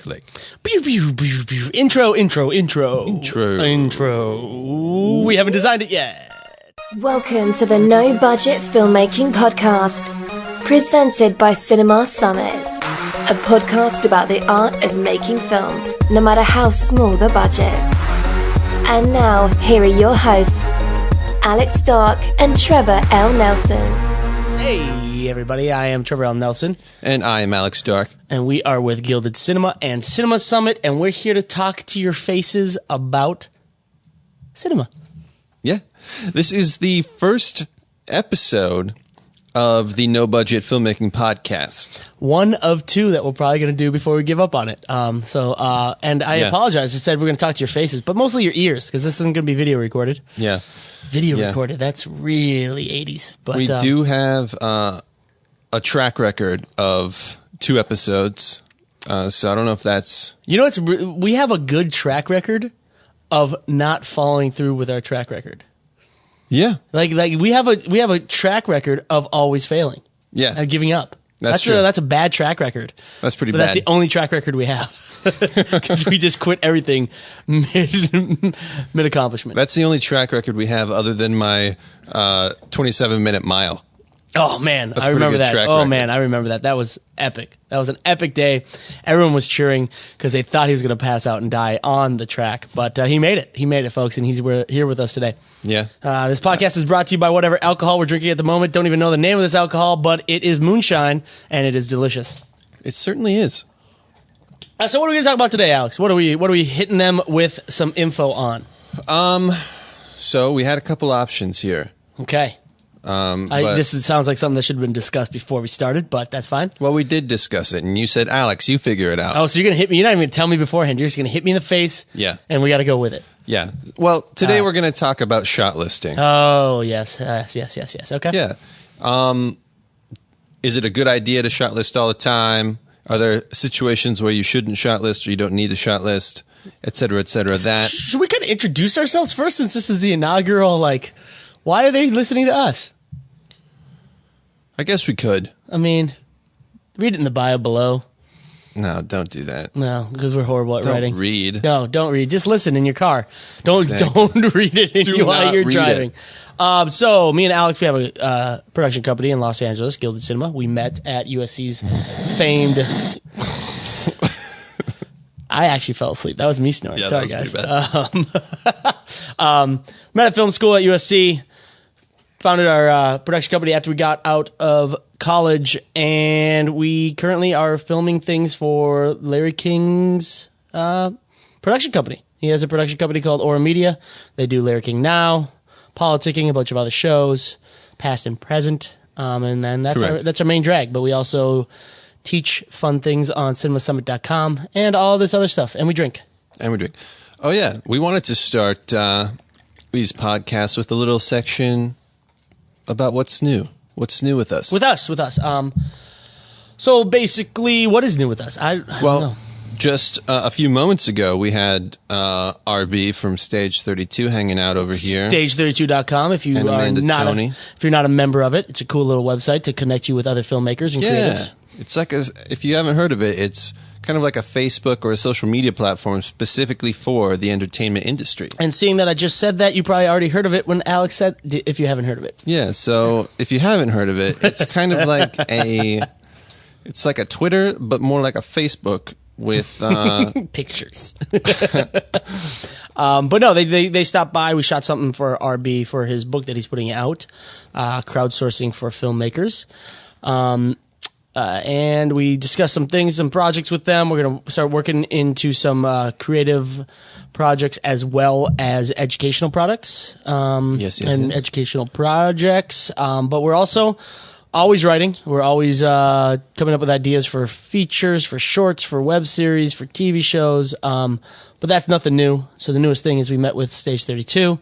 click. Intro. We haven't designed it yet. Welcome to the No-Budget Filmmaking Podcast, presented by Cinema Summit, a podcast about the art of making films, no matter how small the budget. And now, here are your hosts, Alex Darke and Trevor L. Nelson. Hey, everybody, I am Trevor L. Nelson. And I am Alex Darke. And we are with Gilded Cinema and Cinema Summit, and we're here to talk to your faces about cinema. Yeah. This is the first episode of the No-Budget Filmmaking Podcast. One of two that we're probably going to do before we give up on it. And I apologize. I said we're going to talk to your faces, but mostly your ears, because this isn't going to be video recorded. Yeah. Recorded. That's really 80s. But we do have a track record of 2 episodes, so I don't know if that's... You know, we have a good track record of not following through with our track record. Yeah. Like we have a track record of always failing. Yeah. Of giving up. That's true. That's a bad track record. That's pretty but bad. That's the only track record we have. Because we just quit everything mid-accomplishment. That's the only track record we have other than my 27-minute mile. Oh, man. That's I remember that. track Oh, record. man. I remember that. That was epic. That was an epic day. Everyone was cheering because they thought he was going to pass out and die on the track. But he made it. He made it, folks, and he's here with us today. Yeah. This podcast is brought to you by whatever alcohol we're drinking at the moment. Don't even know the name of this alcohol, but it is moonshine, and it is delicious. It certainly is. So what are we going to talk about today, Alex? What are we hitting them with some info on? So we had a couple options here. Okay. This sounds like something that should have been discussed before we started, but that's fine. Well, we did discuss it, and you said, Alex, you figure it out. Oh, so you're going to hit me. You're not even going to tell me beforehand. You're just going to hit me in the face. Yeah. And we got to go with it. Yeah. Well, today we're going to talk about shot listing. Oh, yes. Yes. Okay. Yeah. Is it a good idea to shot list all the time? Are there situations where you shouldn't shot list or you don't need to shot list, et cetera, et cetera? That. Should we kind of introduce ourselves first, since this is the inaugural, why are they listening to us? I guess we could. I mean, read it in the bio below. No, don't do that. No, because we're horrible at writing. Don't read. No, don't read. Just listen in your car. Don't read it while you're driving. So me and Alex, we have a production company in Los Angeles, Gilded Cinema. We met at USC's famed. I actually fell asleep. That was me snoring. Yeah, sorry, that was guys. Met at film school at USC. Founded our production company after we got out of college, and we currently are filming things for Larry King's production company. He has a production company called Aura Media. They do Larry King Now, Politicking, a bunch of other shows, past and present, and then that's our main drag. But we also teach fun things on cinemasummit.com and all this other stuff, and we drink. Oh, yeah. We wanted to start these podcasts with a little section about what's new. What's new with us? With us. So basically, what is new with us? I don't know. Just a few moments ago, we had RB from Stage 32 hanging out over here. Stage32.com. If you are if you're not a member of it, it's a cool little website to connect you with other filmmakers and creatives. It's like if you haven't heard of it, it's kind of like a Facebook or a social media platform specifically for the entertainment industry. And seeing that I just said that, you probably already heard of it when Alex said, if you haven't heard of it. Yeah, so if you haven't heard of it, it's kind of like it's like a Twitter, but more like a Facebook with pictures. But no, they stopped by. We shot something for RB for his book that he's putting out, crowdsourcing for filmmakers. And we discussed some things, some projects with them. We're going to start working into some creative projects as well as educational products. Yes. Educational projects. But we're also always writing. We're always coming up with ideas for features, for shorts, for web series, for TV shows. But that's nothing new. So the newest thing is we met with Stage 32.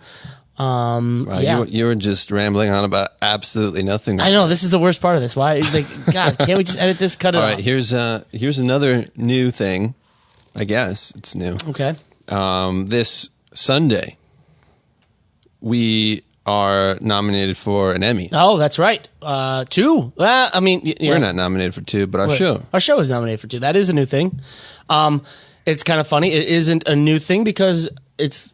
You were just rambling on about absolutely nothing. I know, this is the worst part of this. Why? God, can't we just edit this? Cut it All off. right, here's another new thing. I guess it's new. Okay. This Sunday, we are nominated for an Emmy. Oh, that's right. 2. I mean, We're not nominated for 2, but our show is nominated for 2. That is a new thing. It's kind of funny. It isn't a new thing because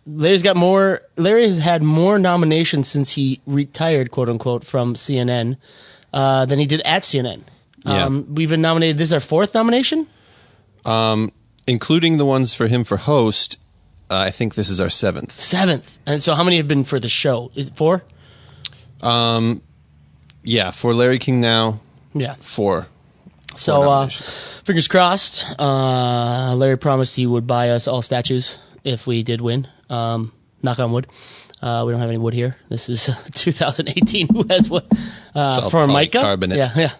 Larry has had more nominations since he retired, quote unquote, from CNN than he did at CNN. We've been nominated. This is our 4th nomination, including the ones for him for host. I think this is our 7th. 7th. And so, how many have been for the show? Is it 4? Yeah, for Larry King now. Yeah, 4. So, fingers crossed. Larry promised he would buy us all statues if we did win. Knock on wood. We don't have any wood here. This is 2018. Who has wood? Formica. Polycarbonate.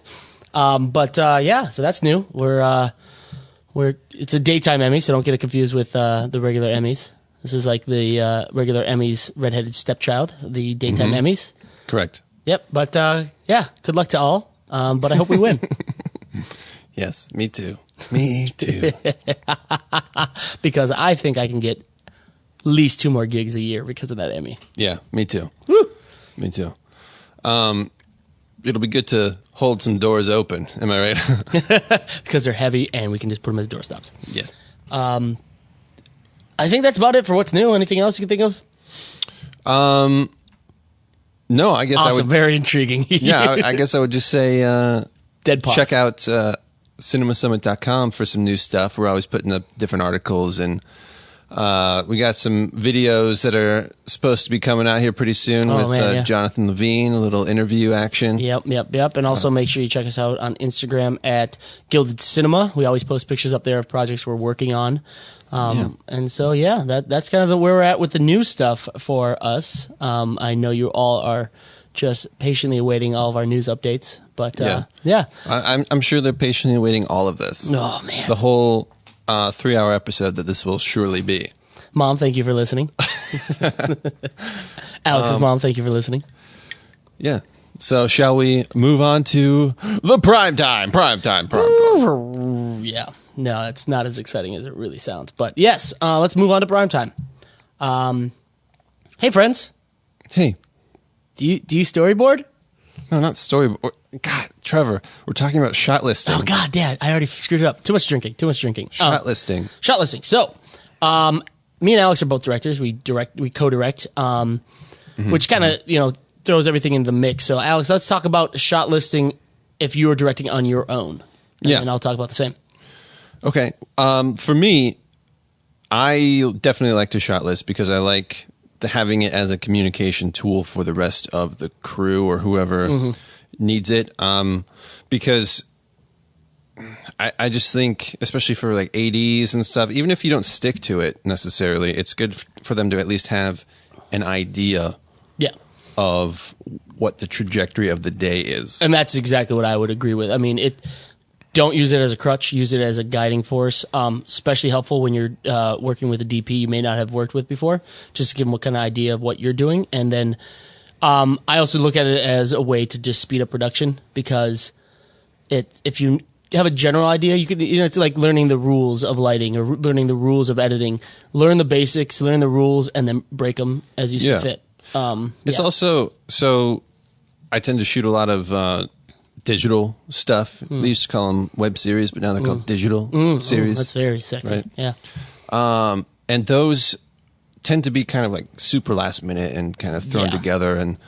Yeah. So that's new. It's a daytime Emmy, so don't get it confused with the regular Emmys. This is like the regular Emmys' redheaded stepchild, the daytime Emmys. Correct. Yep. But good luck to all. But I hope we win. Yes, me too. Me too. Because I think I can get at least 2 more gigs a year because of that Emmy. Yeah, me too. Woo! Me too. It'll be good to hold some doors open. Am I right? Because they're heavy and we can just put them as doorstops. Yeah. I think that's about it for what's new. Anything else you can think of? No, I guess awesome. I would. Very intriguing. Yeah, I guess I would just say Dead Pause. check out cinemasummit.com for some new stuff. We're always putting up different articles, and we got some videos that are supposed to be coming out here pretty soon with Jonathan Levine, a little interview action. Yep. And also make sure you check us out on Instagram at Gilded Cinema. We always post pictures up there of projects we're working on. And so, that's kind of where we're at with the new stuff for us. I know you all are just patiently awaiting all of our news updates, but I'm sure they're patiently awaiting all of this. Oh, man. The whole 3-hour episode that this will surely be. Mom, thank you for listening. Alex's mom, thank you for listening. Yeah. So shall we move on to the prime time? Yeah. No, it's not as exciting as it really sounds. But yes, let's move on to prime time. Hey, friends. Hey. Do you storyboard? No, not storyboard. God, Trevor, we're talking about shot listing. Oh, God, Dad, I already screwed it up. Too much drinking. Shot listing. Shot listing. So, me and Alex are both directors. We co-direct, which kind of, throws everything into the mix. So, Alex, let's talk about shot listing if you were directing on your own. And I'll talk about the same. Okay. For me, I definitely like to shot list because I like having it as a communication tool for the rest of the crew or whoever needs it. Because I just think, especially for like ADs and stuff, even if you don't stick to it necessarily, it's good for them to at least have an idea of what the trajectory of the day is. And that's exactly what I would agree with. I mean, don't use it as a crutch. Use it as a guiding force. Especially helpful when you're working with a DP you may not have worked with before. Just to give them a kind of idea of what you're doing. And then I also look at it as a way to just speed up production because if you have a general idea, you could it's like learning the rules of lighting or learning the rules of editing. Learn the basics, learn the rules, and then break them as you see fit. It's also so. I tend to shoot a lot of digital stuff. They used to call them web series, but now they're called digital series. That's very sexy. Right? Yeah. And those tend to be kind of like super last minute and kind of thrown together. And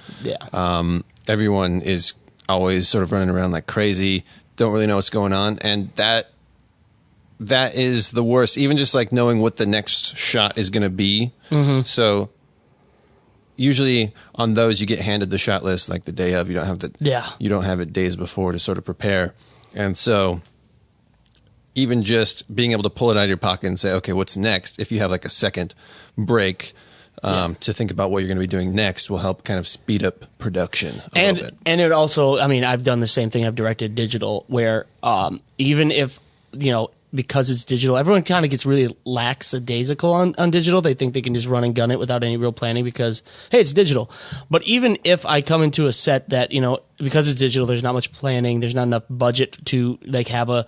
everyone is always sort of running around like crazy. Don't really know what's going on. And that is the worst. Even just like knowing what the next shot is going to be. So usually on those you get handed the shot list like the day of. You don't have you don't have it days before to sort of prepare. And so even just being able to pull it out of your pocket and say, okay, what's next? If you have like a second break to think about what you're going to be doing next will help kind of speed up production a little bit. And it also, I mean, I've done the same thing. I've directed digital where even if, because it's digital, everyone kind of gets really lackadaisical on digital. They think they can just run and gun it without any real planning because, hey, it's digital. But even if I come into a set that, because it's digital, there's not much planning, there's not enough budget to like have a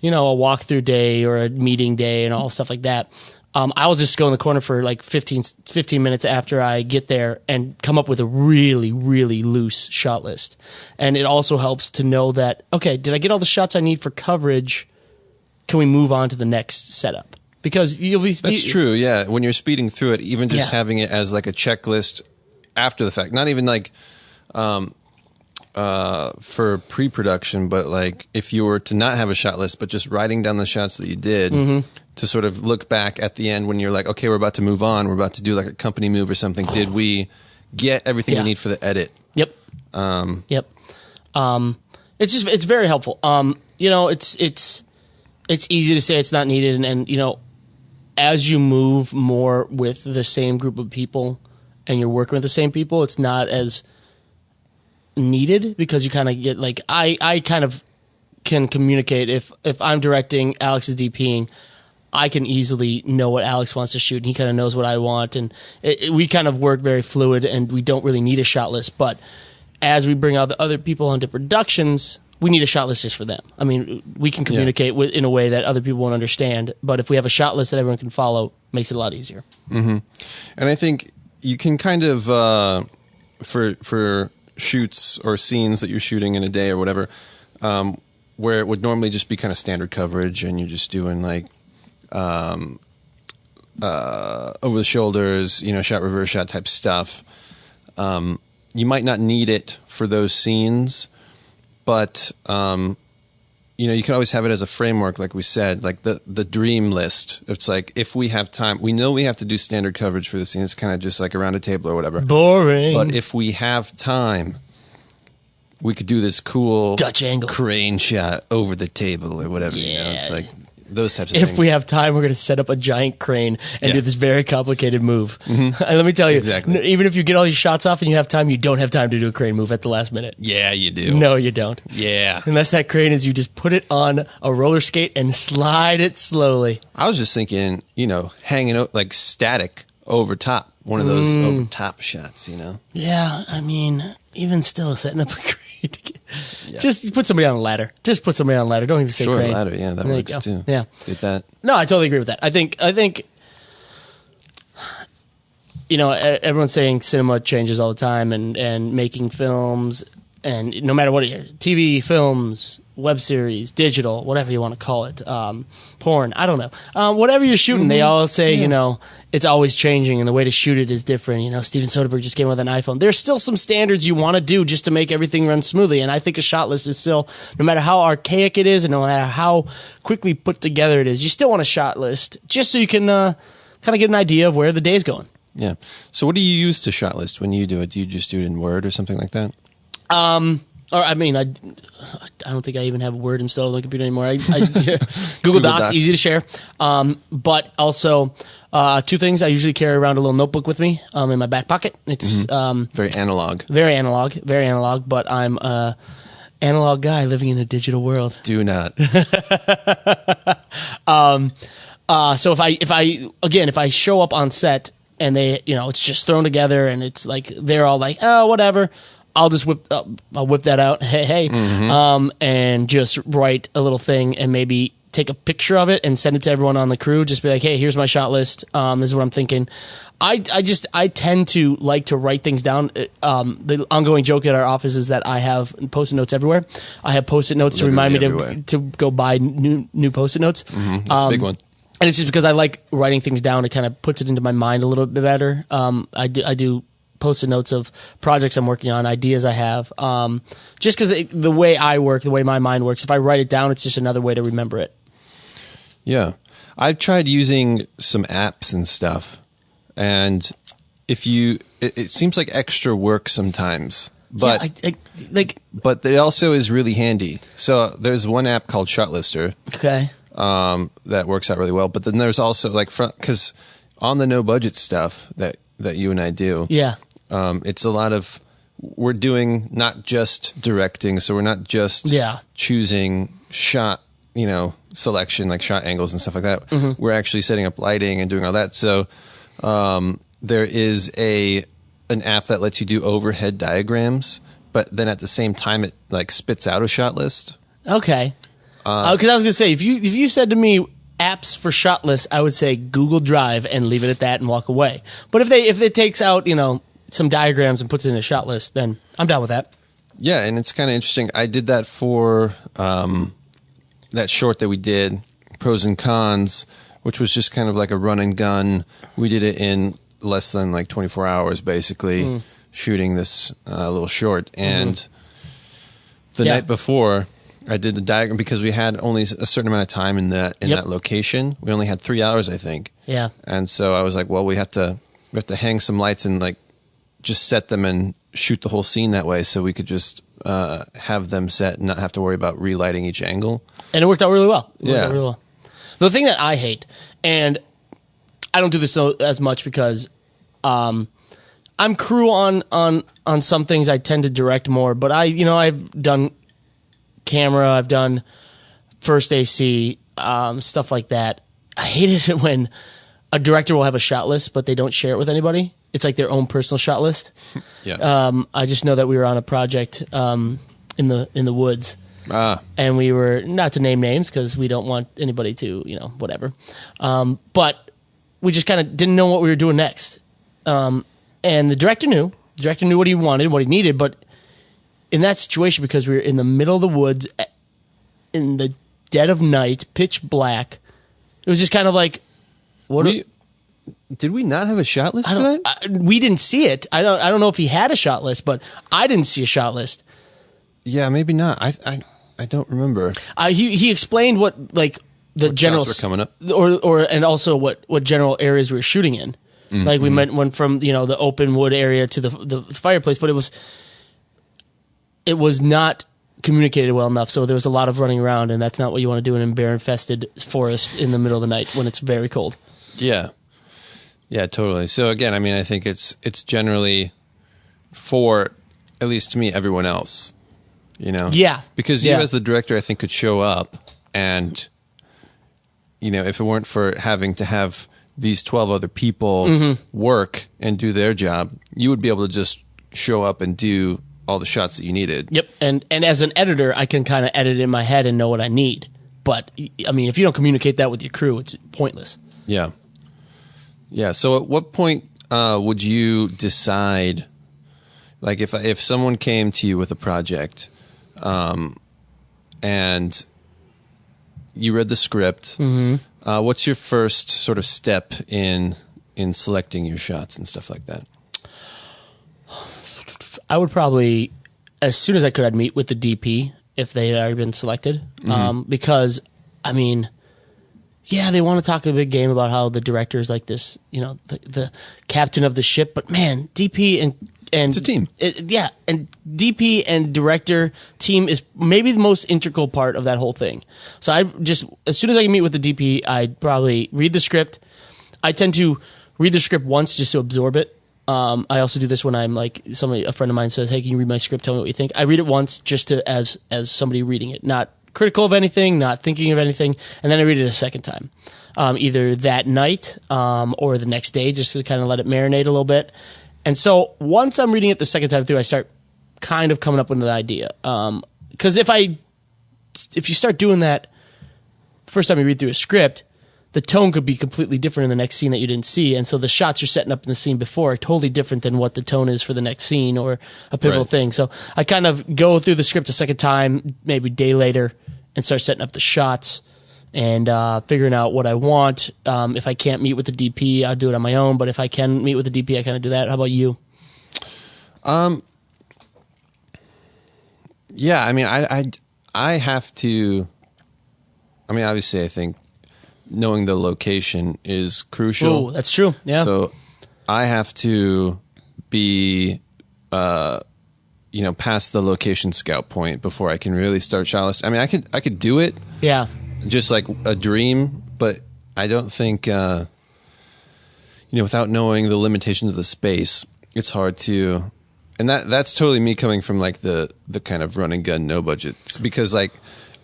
walkthrough day or a meeting day and all stuff like that. I will just go in the corner for like 15 minutes after I get there and come up with a really, really loose shot list. And it also helps to know that, okay, did I get all the shots I need for coverage? Can we move on to the next setup? Because you'll be... That's true, yeah. When you're speeding through it, even just having it as like a checklist after the fact, not even like for pre-production, but like if you were to not have a shot list, but just writing down the shots that you did to sort of look back at the end when you're like, okay, we're about to move on, we're about to do like a company move or something. Did we get everything we need for the edit? Yep. It's very helpful. You know, it's easy to say it's not needed, and you know, as you move more with the same group of people and you're working with the same people, it's not as needed because you kind of get like, I kind of can communicate if I'm directing, Alex is DPing, I can easily know what Alex wants to shoot, and he kind of knows what I want, and we kind of work very fluid, and we don't really need a shot list. But as we bring out the other people onto productions, we need a shot list just for them. I mean, we can communicate in a way that other people won't understand, but if we have a shot list that everyone can follow, it makes it a lot easier. And I think you can kind of for shoots or scenes that you're shooting in a day or whatever, where it would normally just be kind of standard coverage, and you're just doing like over the shoulders, you know, shot reverse shot type stuff. You might not need it for those scenes, but you know, you can always have it as a framework, like we said, like the dream list. It's like, if we have time, we know we have to do standard coverage for the scene. It's kind of just like around a table or whatever. Boring. But if we have time, we could do this cool Dutch angle crane shot over the table or whatever. You know? It's like those types of things. If we have time, we're going to set up a giant crane and do this very complicated move. And let me tell you, even if you get all your shots off and you have time, you don't have time to do a crane move at the last minute. Yeah, you do. No, you don't. Yeah. Unless that crane is you just put it on a roller skate and slide it slowly. I was just thinking, you know, hanging out like static over top. One of those over top shots, you know? Yeah, I mean, even still, setting up a crane. Just put somebody on a ladder. Just put somebody on a ladder. Don't even say crane. Ladder, yeah, that works too. Yeah. Did that. No, I totally agree with that. I think you know, everyone's saying cinema changes all the time, and making films, and no matter what it is, TV, films, web series, digital, whatever you want to call it, porn, I don't know. Whatever you're shooting, they all say, you know, it's always changing, and the way to shoot it is different. You know, Steven Soderbergh just came with an iPhone. There's still some standards you want to do just to make everything run smoothly, and I think a shot list is still, no matter how archaic it is, and no matter how quickly put together it is, you still want a shot list, just so you can kind of get an idea of where the day's going. Yeah. So what do you use to shot list when you do it? Do you just do it in Word or something like that? Or I mean, I don't think I even have Word installed on the computer anymore. Google Docs, easy to share. But also, two things. I usually carry around a little notebook with me in my back pocket. It's very analog. Very analog. But I'm a analog guy living in a digital world. Do not. So if I show up on set and they, you know, it's just thrown together and it's like they're all like, oh, whatever. I'll just whip that out, and just write a little thing and maybe take a picture of it and send it to everyone on the crew. Just be like, hey, here's my shot list. This is what I'm thinking. I tend to like to write things down. The ongoing joke at our office is that I have Post-it notes everywhere. I have Post-it notes to remind me to go buy new Post-it notes. That's a big one. And it's just because I like writing things down. It kind of puts it into my mind a little bit better. I do Post-it notes of projects I'm working on, ideas I have. Just because the way I work, the way my mind works, if I write it down, it's just another way to remember it. Yeah. I've tried using some apps and stuff, and it seems like extra work sometimes. But but it also is really handy. So there's one app called Shotlister. Okay. That works out really well. But then there's also because on the no budget stuff that you and I do. Yeah. It's a lot of, we're doing not just directing, so we're not just choosing shot, you know, selection, like shot angles and stuff like that. We're actually setting up lighting and doing all that. So there is an app that lets you do overhead diagrams, but then at the same time it like spits out a shot list. Okay. Because I was gonna say, if you said to me, apps for shot lists, I would say Google Drive and leave it at that and walk away. But if it takes out, some diagrams and puts it in a shot list, then I'm down with that. Yeah, and it's kind of interesting. I did that for that short that we did, Pros and Cons, which was just kind of like a run and gun. We did it in less than like 24 hours, basically, shooting this little short. And the night before, I did the diagram because we had only a certain amount of time in that location. We only had 3 hours, I think. Yeah. And so I was like, well, we have to hang some lights and like just set them and shoot the whole scene that way, so we could just have them set and not have to worry about relighting each angle. And it worked out really well. Yeah. The thing that I hate, and I don't do this as much because I'm crew on some things. I tend to direct more, but I've done camera, I've done first AC, stuff like that. I hate it when a director will have a shot list, but they don't share it with anybody. It's like their own personal shot list. Yeah. I just know that we were on a project in the woods. And we were, not to name names because we don't want anybody to, whatever. But we just kind of didn't know what we were doing next. And the director knew. The director knew what he wanted, what he needed. But in that situation, because we were in the middle of the woods, in the dead of night, pitch black, it was just kind of like, did we not have a shot list for that? We didn't see it. I don't know if he had a shot list, but I didn't see a shot list. Yeah, maybe not. I don't remember. He explained what general shots were coming up, and also what general areas we were shooting in. Mm-hmm. Like we went from the open wood area to the fireplace, but it was not communicated well enough. So there was a lot of running around, and that's not what you want to do in a bear-infested forest in the middle of the night when it's very cold. Yeah. Yeah, totally. So again, I mean, I think it's generally for, at least to me, everyone else. Yeah. Because you as the director, I think, could show up and, if it weren't for having to have these 12 other people work and do their job, you would be able to just show up and do all the shots that you needed. Yep. And as an editor, I can kind of edit in my head and know what I need. But, I mean, if you don't communicate that with your crew, it's pointless. Yeah. Yeah. So at what point would you decide, like if someone came to you with a project and you read the script, what's your first sort of step in selecting your shots and stuff like that? I would probably, as soon as I could, I'd meet with the DP if they had already been selected. Because, I mean, yeah, they want to talk a big game about how the director is like this, the captain of the ship. But man, DP and it's a team. And DP and director team is maybe the most integral part of that whole thing. So I just, as soon as I can meet with the DP, I'd probably read the script. I tend to read the script once just to absorb it. I also do this when I'm like a friend of mine says, "Hey, can you read my script? Tell me what you think." I read it once just to as somebody reading it, not critical of anything, not thinking of anything, and then I read it a second time, either that night or the next day, just to kind of let it marinate a little bit. And so once I'm reading it the second time through, I start kind of coming up with an idea. Because if you start doing that first time you read through a script, the tone could be completely different in the next scene that you didn't see. And so the shots you're setting up in the scene before are totally different than what the tone is for the next scene or a pivotal thing. So I kind of go through the script a second time, maybe a day later, and start setting up the shots and figuring out what I want. If I can't meet with the DP, I'll do it on my own. But if I can meet with the DP, I kind of do that. How about you? Yeah, I mean, I have to. I mean, obviously, I think knowing the location is crucial. Oh, that's true. Yeah. So I have to be, past the location scout point before I can really start shot list. I mean, I could do it. Yeah. Just like a dream, but I don't think, without knowing the limitations of the space, it's hard to. And that's totally me coming from like the kind of run and gun, no budget. It's because like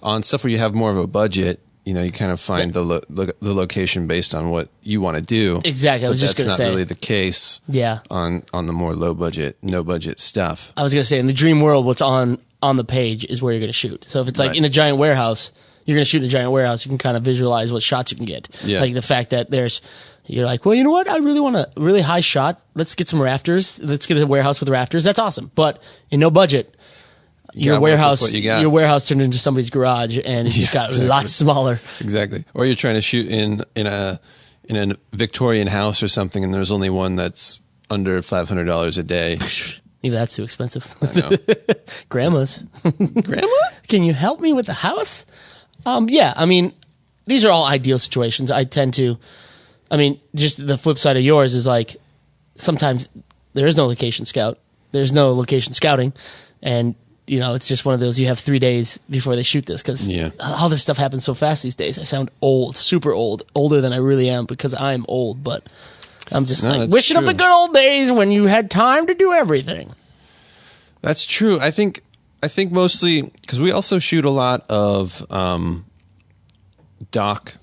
on stuff where you have more of a budget, you kind of find the location based on what you want to do. Exactly. I was just going to say that's not really the case. Yeah. On the more low budget, no budget stuff. I was going to say in the dream world, what's on the page is where you're going to shoot. So if it's like in a giant warehouse, you're going to shoot in a giant warehouse, you can kind of visualize what shots you can get. Yeah. Like the fact that you're like, well, you know what? I really want a really high shot. Let's get some rafters. Let's get a warehouse with rafters. That's awesome. But in no budget, your warehouse turned into somebody's garage, and it just got a lot smaller. Exactly. Or you're trying to shoot in a Victorian house or something, and there's only one that's under $500 a day. Even that's too expensive. I know. Grandma's. Grandma? Can you help me with the house? Yeah, I mean, these are all ideal situations. Just the flip side of yours is like, sometimes there is no location scout. There's no location scouting. And, it's just one of those, you have 3 days before they shoot this, because all this stuff happens so fast these days. I sound old, super old, older than I really am, because I'm old, but I'm just wishing up the good old days when you had time to do everything. That's true. I think mostly because we also shoot a lot of doc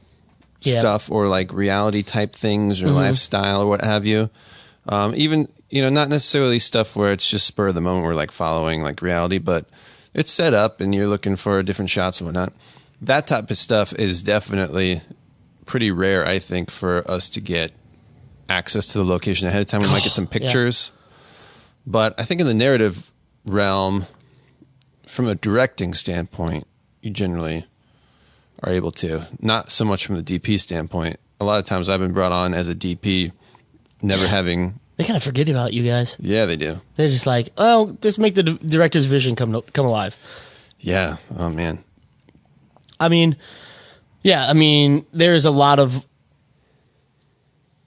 stuff, or like reality type things, or lifestyle, or what have you. Even not necessarily stuff where it's just spur of the moment, we're like following like reality, but it's set up and you're looking for different shots and whatnot. That type of stuff is definitely pretty rare, I think, for us to get access to the location ahead of time. We might get some pictures, but I think in the narrative realm, from a directing standpoint, you generally are able to. Not so much from the DP standpoint. A lot of times I've been brought on as a DP, never having... They kind of forget about you guys. Yeah, they do. They're just like, oh, just make the director's vision come alive. Yeah. Oh, man. There's a lot of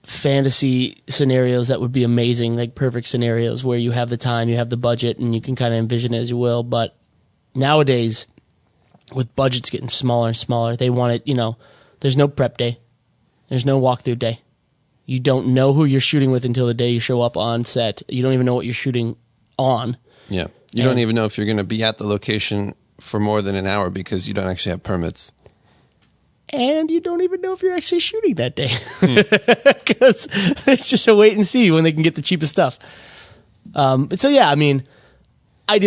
fantasy scenarios that would be amazing, like perfect scenarios where you have the time, you have the budget, and you can kind of envision it as you will. But nowadays, with budgets getting smaller and smaller, they want it, there's no prep day. There's no walkthrough day. You don't know who you're shooting with until the day you show up on set. You don't even know what you're shooting on. Yeah. You don't even know if you're going to be at the location for more than an hour because you don't actually have permits. And you don't even know if you're actually shooting that day. Because it's just a wait and see when they can get the cheapest stuff. Ideal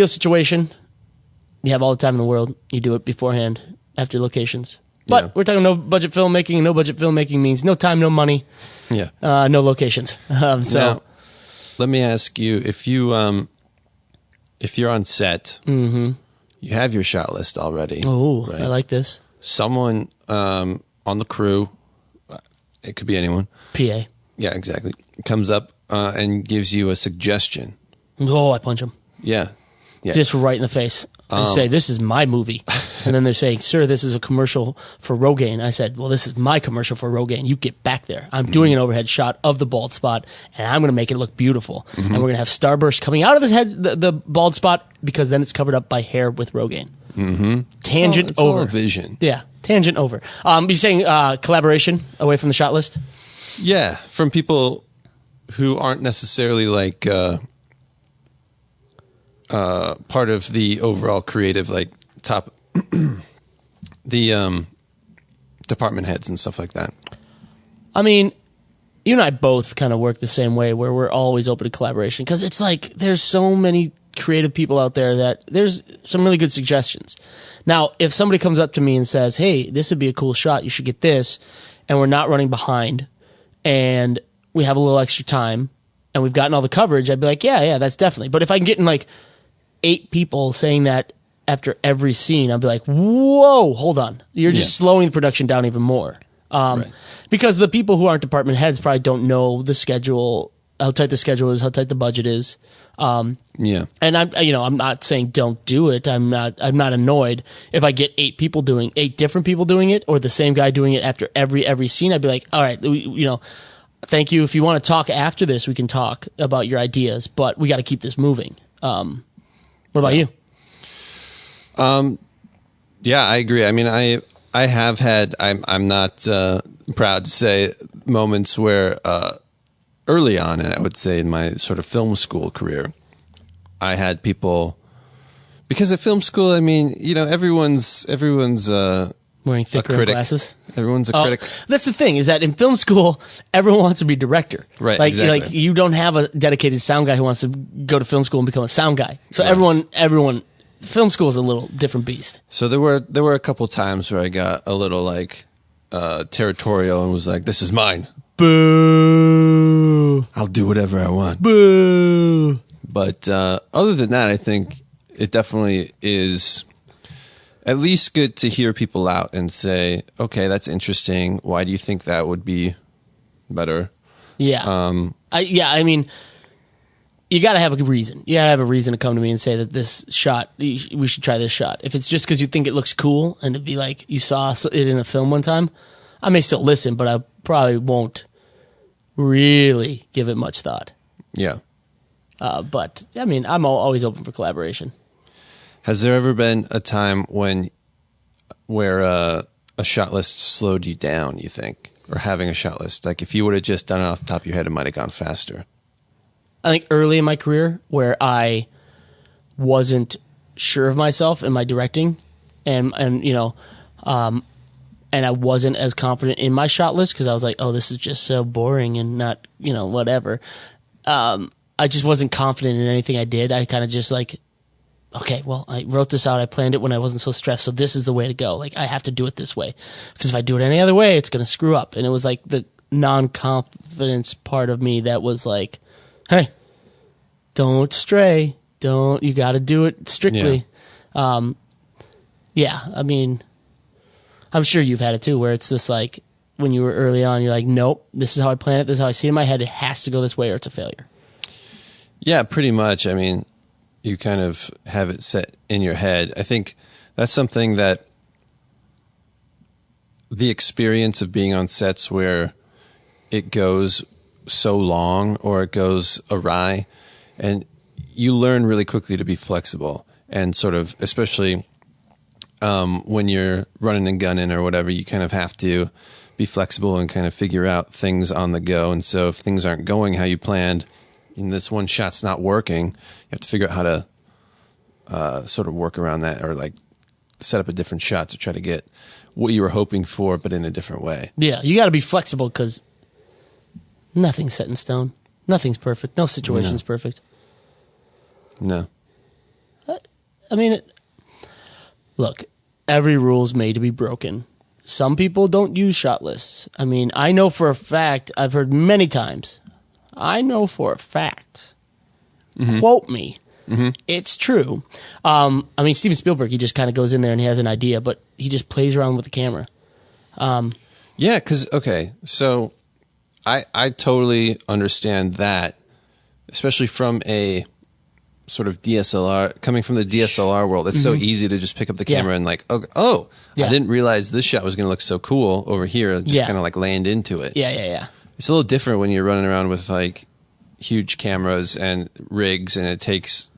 situation. You have all the time in the world. You do it beforehand, after locations. But we're talking no-budget filmmaking. No-budget filmmaking means no time, no money. Yeah. No locations. Now, let me ask you, if you're on set, you have your shot list already. Oh, right? I like this. Someone on the crew, it could be anyone. PA. Yeah, exactly. Comes up and gives you a suggestion. Oh, I punch them. Yeah. Just right in the face. I say, this is my movie. And then they're saying, sir, this is a commercial for Rogaine. I said, well, this is my commercial for Rogaine. You get back there. I'm doing an overhead shot of the bald spot, and I'm going to make it look beautiful. And we're going to have starburst coming out of his head, the bald spot, because then it's covered up by hair with Rogaine. Tangent it's over. All vision. Yeah, tangent over. You're saying collaboration away from the shot list? Yeah, from people who aren't necessarily like... part of the overall creative, like top, the department heads and stuff like that. I mean, you and I both kind of work the same way, where we're always open to collaboration, because it's like there's so many creative people out there that there's some really good suggestions. Now, if somebody comes up to me and says, hey, this would be a cool shot, you should get this, and we're not running behind, and we have a little extra time, and we've gotten all the coverage, I'd be like, yeah, that's definitely. But if I'm getting like 8 people saying that after every scene, I'll be like, whoa, hold on. You're just slowing the production down even more. Right. Because the people who aren't department heads probably don't know the schedule, how tight the schedule is, how tight the budget is. And I'm not saying don't do it. I'm not annoyed if I get 8 different people doing it, or the same guy doing it after every scene. I'd be like, all right, thank you. If you want to talk after this, we can talk about your ideas, but we got to keep this moving. What about you? Yeah, I agree. I mean, I have had, I'm not proud to say, moments where early on, I would say in my sort of film school career, I had people, because at film school, I mean, everyone's wearing thicker glasses. Everyone's a critic. That's the thing, is that in film school, everyone wants to be director. Right, Like exactly. you don't have a dedicated sound guy who wants to go to film school and become a sound guy. So everyone film school is a little different beast. So there were a couple times where I got a little like territorial and was like, "This is mine. Boo! I'll do whatever I want." Boo! But other than that, I think it definitely is at least good to hear people out and say, "Okay, that's interesting. Why do you think that would be better?" Yeah. I mean, you got to have a reason. You got to have a reason to come to me and say that this shot, we should try this shot. If it's just because you think it looks cool and it'd be like you saw it in a film one time, I may still listen, but I probably won't really give it much thought. Yeah. But, I mean, I'm always open for collaboration. Has there ever been a time where a shot list slowed you down, you think? Or having a shot list? Like, if you would have just done it off the top of your head, it might have gone faster. I think early in my career where I wasn't sure of myself in my directing and you know, and I wasn't as confident in my shot list because I was like, oh, this is just so boring and not, you know, whatever. I just wasn't confident in anything I did. I kind of just like, okay, well, I wrote this out. I planned it when I wasn't so stressed. So this is the way to go. Like, I have to do it this way because if I do it any other way, it's going to screw up. And it was like the non-confidence part of me that was like, hey, don't stray. You got to do it strictly. Yeah. I mean, I'm sure you've had it too, where it's just like when you were early on, you're like, nope, this is how I plan it. This is how I see it in my head. It has to go this way or it's a failure. Yeah, pretty much. I mean, you kind of have it set in your head. I think that's something that the experience of being on sets where it goes so long or it goes awry, and you learn really quickly to be flexible and sort of, especially when you're running and gunning or whatever, you kind of have to be flexible and kind of figure out things on the go. And so if things aren't going how you planned, and this one shot's not working, you have to figure out how to sort of work around that or like set up a different shot to try to get what you were hoping for, but in a different way. Yeah, you got to be flexible because nothing's set in stone. Nothing's perfect. No situation's perfect. No. I mean, look, every rule's made to be broken. Some people don't use shot lists. I mean, I know for a fact, I've heard many times, I know for a fact, quote me, it's true. I mean, Steven Spielberg, he just kind of goes in there and he has an idea, but he just plays around with the camera. Yeah, because, okay, so I totally understand that, especially from a sort of DSLR, coming from the DSLR world. It's so easy to just pick up the camera and like, I didn't realize this shot was going to look so cool over here. Just kind of like land into it. Yeah. It's a little different when you're running around with like huge cameras and rigs and it takes,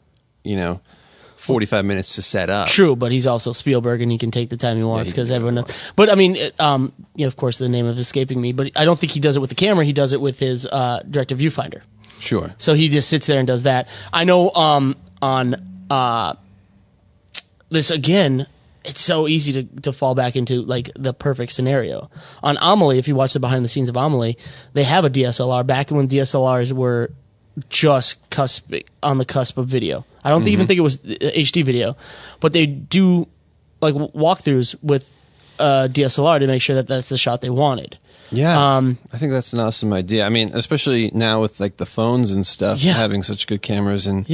45 minutes to set up. True, but he's also Spielberg and he can take the time he wants because everyone knows. But I mean, of course, the name is escaping me, but I don't think he does it with the camera. He does it with his directive viewfinder. Sure. So he just sits there and does that. I know on this, again, it's so easy to fall back into like the perfect scenario. On Amelie, if you watch the behind the scenes of Amelie, they have a DSLR back when DSLRs were just on the cusp of video. I don't even think it was HD video, but they do like walkthroughs with DSLR to make sure that that's the shot they wanted. Yeah, I think that's an awesome idea. I mean, especially now with like the phones and stuff, having such good cameras, and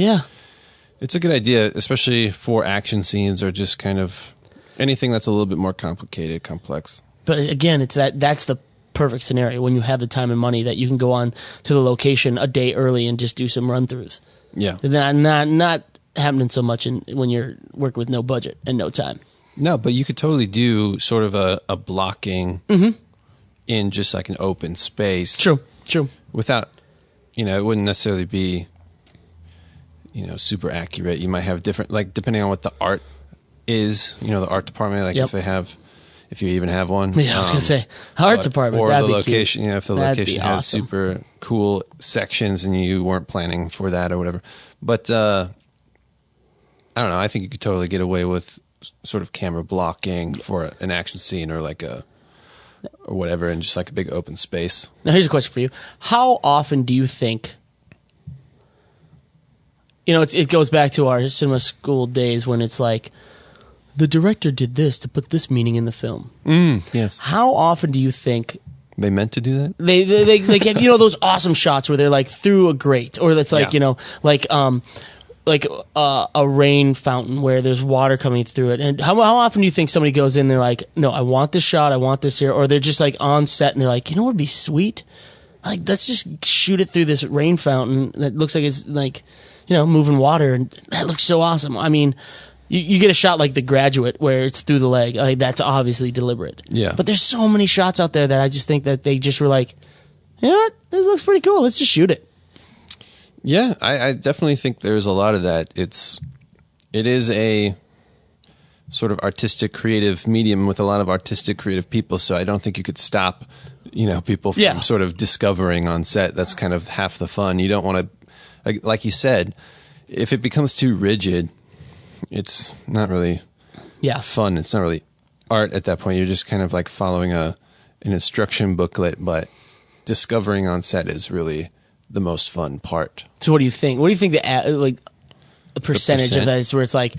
it's a good idea, especially for action scenes or just kind of anything that's a little bit more complicated, complex. But again, that's the perfect scenario when you have the time and money that you can go on to the location a day early and just do some run-throughs. Yeah, not happening so much when you're working with no budget and no time. No, but you could totally do sort of a blocking. In just like an open space. True. Without, it wouldn't necessarily be, super accurate. You might have different, like, depending on what the art is, the art department, like if you even have one. Yeah, I was going to say, art department, or that'd the be location, cute. If the That'd location be has awesome. super cool sections and you weren't planning for that or whatever. But, I don't know, I think you could totally get away with sort of camera blocking for an action scene or like or whatever, in just like a big open space. Now, here's a question for you. How often do you think it goes back to our cinema school days when it's like, the director did this to put this meaning in the film. Yes. How often do you think they meant to do that? They get those awesome shots where they're like through a grate, or that's like a rain fountain where there's water coming through it. And how often do you think somebody goes in, they're like, no, I want this shot, I want this here, or they're just like on set and they're like, what would be sweet? Like, let's just shoot it through this rain fountain that looks like it's like, moving water, and that looks so awesome. I mean, you get a shot like The Graduate where it's through the leg. Like, that's obviously deliberate. Yeah. But there's so many shots out there that I just think that they just were like, you know what? This looks pretty cool. Let's just shoot it. Yeah, I definitely think there's a lot of that. It is a sort of artistic, creative medium with a lot of artistic, creative people. So I don't think you could stop, people from sort of discovering on set. That's kind of half the fun. You don't want to, like you said, if it becomes too rigid, it's not really fun. It's not really art at that point. You're just kind of like following an instruction booklet, but discovering on set is really the most fun part. So what do you think? What do you think the percentage of that is where it's like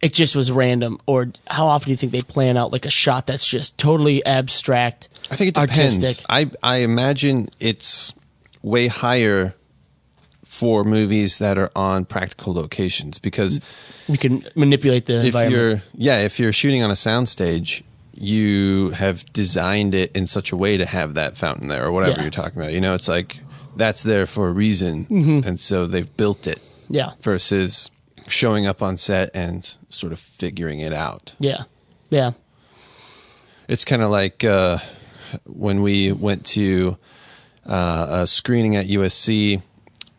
it just was random, or how often do you think they plan out like a shot that's just totally abstract? I think it depends. Artistic? I imagine it's way higher for movies that are on practical locations, because you can manipulate the environment. If you're shooting on a soundstage, you have designed it in such a way to have that fountain there or whatever you're talking about. It's like that's there for a reason, and so they've built it. Yeah. Versus showing up on set and sort of figuring it out. Yeah. Yeah. It's kind of like when we went to a screening at USC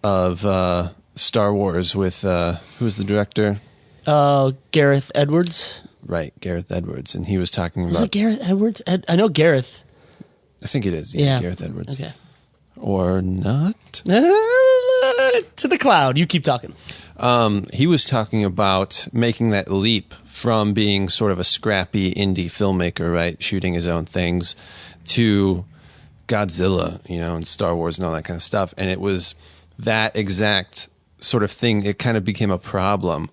of Star Wars with who was the director? Gareth Edwards. Right, Gareth Edwards, and he was talking about. Was it Gareth Edwards? I know Gareth. I think it is. Yeah, Gareth Edwards. Okay. Or not? To the cloud. You keep talking. He was talking about making that leap from being sort of a scrappy indie filmmaker, right, shooting his own things, to Godzilla, and Star Wars and all that kind of stuff. And it was that exact sort of thing. It kind of became a problem.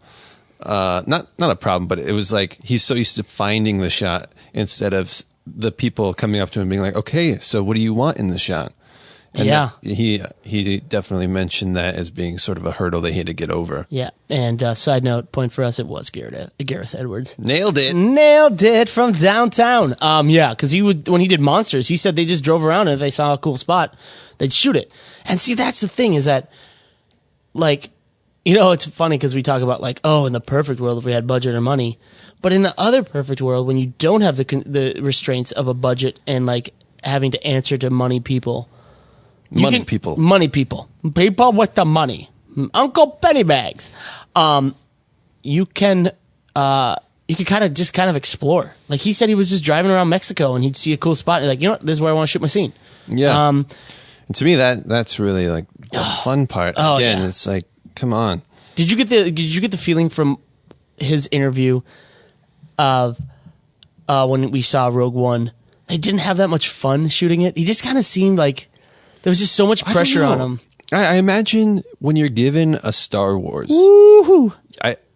Not a problem, but it was like he's so used to finding the shot instead of the people coming up to him being like, okay, so what do you want in the shot? And he definitely mentioned that as being sort of a hurdle they had to get over. Yeah, and side note, point for us, it was Gareth Edwards. Nailed it from downtown. Because when he did Monsters, he said they just drove around and if they saw a cool spot, they'd shoot it. And see, that's the thing is that, like, it's funny because we talk about like, in the perfect world if we had budget or money, but in the other perfect world when you don't have the restraints of a budget and like having to answer to money people. People with the money, Uncle Pennybags. You can kind of explore. Like he said, he was just driving around Mexico and he'd see a cool spot. And like, this is where I want to shoot my scene. Yeah. And to me, that's really like the fun part. Again, it's like, come on. Did you get the feeling from his interview of when we saw Rogue One? They didn't have that much fun shooting it. He just kind of seemed like. There was just so much pressure on him. I imagine when you're given a Star Wars,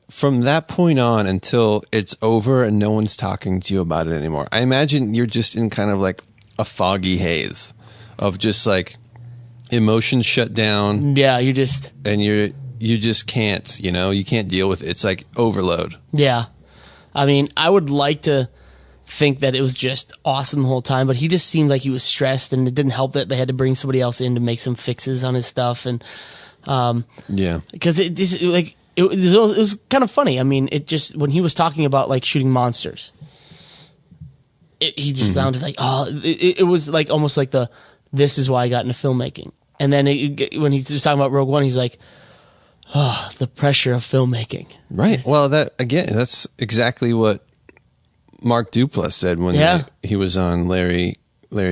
from that point on until it's over and no one's talking to you about it anymore, I imagine you're just in kind of like a foggy haze of just like emotions shut down. Yeah, you just can't, you can't deal with it. It's like overload. Yeah. I mean, I would like to think that it was just awesome the whole time, but he just seemed like he was stressed, and it didn't help that they had to bring somebody else in to make some fixes on his stuff. And because it was kind of funny. I mean, it just when he was talking about like shooting Monsters, he just sounded like it was like almost like this is why I got into filmmaking. And then when he was talking about Rogue One, he's like, the pressure of filmmaking. Right. Well, that's exactly what Mark Duplass said when he was on Larry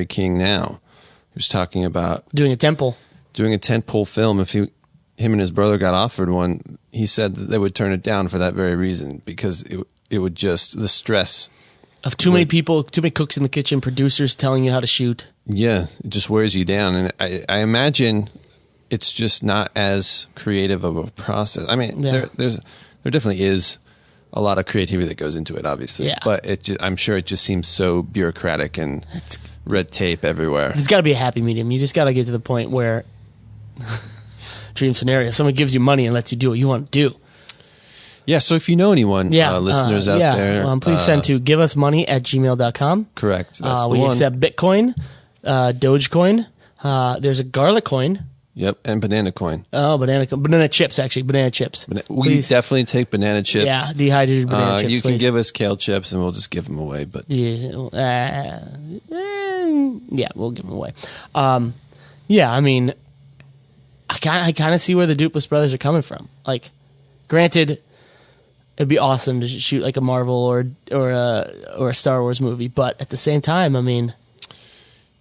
King Now. He was talking about doing a tentpole film. If him and his brother got offered one, he said that they would turn it down for that very reason, because it would just the stress of too many people, too many cooks in the kitchen, producers telling you how to shoot. Yeah, it just wears you down. And I imagine it's just not as creative of a process. I mean, there definitely is a lot of creativity that goes into it, obviously. But I'm sure it just seems so bureaucratic and red tape everywhere. There's got to be a happy medium. You just got to get to the point where, dream scenario, someone gives you money and lets you do what you want to do. Yeah, so if you know anyone, listeners out there, please send to giveusmoney@gmail.com. Correct. That's the we one. accept Bitcoin, Dogecoin. There's a garlic coin. Yep, and banana coin. Oh, banana chips, actually. Banana chips. We definitely take banana chips. Yeah, dehydrated banana chips. You can give us kale chips, and we'll just give them away. But we'll give them away. I mean, I kind of see where the Duplass brothers are coming from. Like, granted, it'd be awesome to shoot like a Marvel or a Star Wars movie, but at the same time, I mean,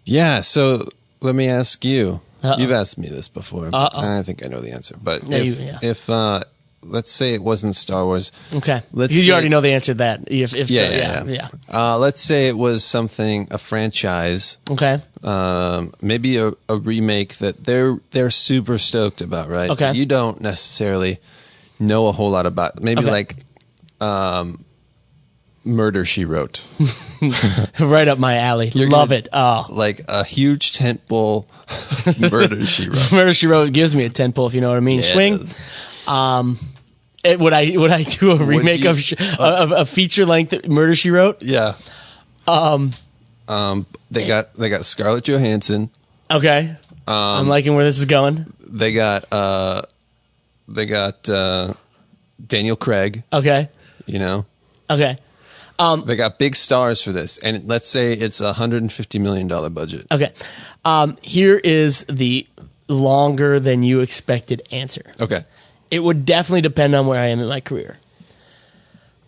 yeah. So let me ask you. You've asked me this before. I think I know the answer. But if let's say it wasn't Star Wars. Okay. You already know the answer to that. Let's say it was a franchise. Okay. Maybe a remake that they're super stoked about, right? Okay. You don't necessarily know a whole lot about. Maybe like Murder, She Wrote. Right up my alley. Love it. Oh. Like a huge tentpole Murder, She Wrote. Murder, She Wrote gives me a tentpole, if you know what I mean. Yeah, Swing. Would I do a remake of a feature length Murder, She Wrote? Yeah. They got Scarlett Johansson. Okay. I'm liking where this is going. They got Daniel Craig. Okay. You know. Okay. They got big stars for this, and let's say it's $150 million budget. Okay. Here is the longer than you expected answer. Okay. It would definitely depend on where I am in my career.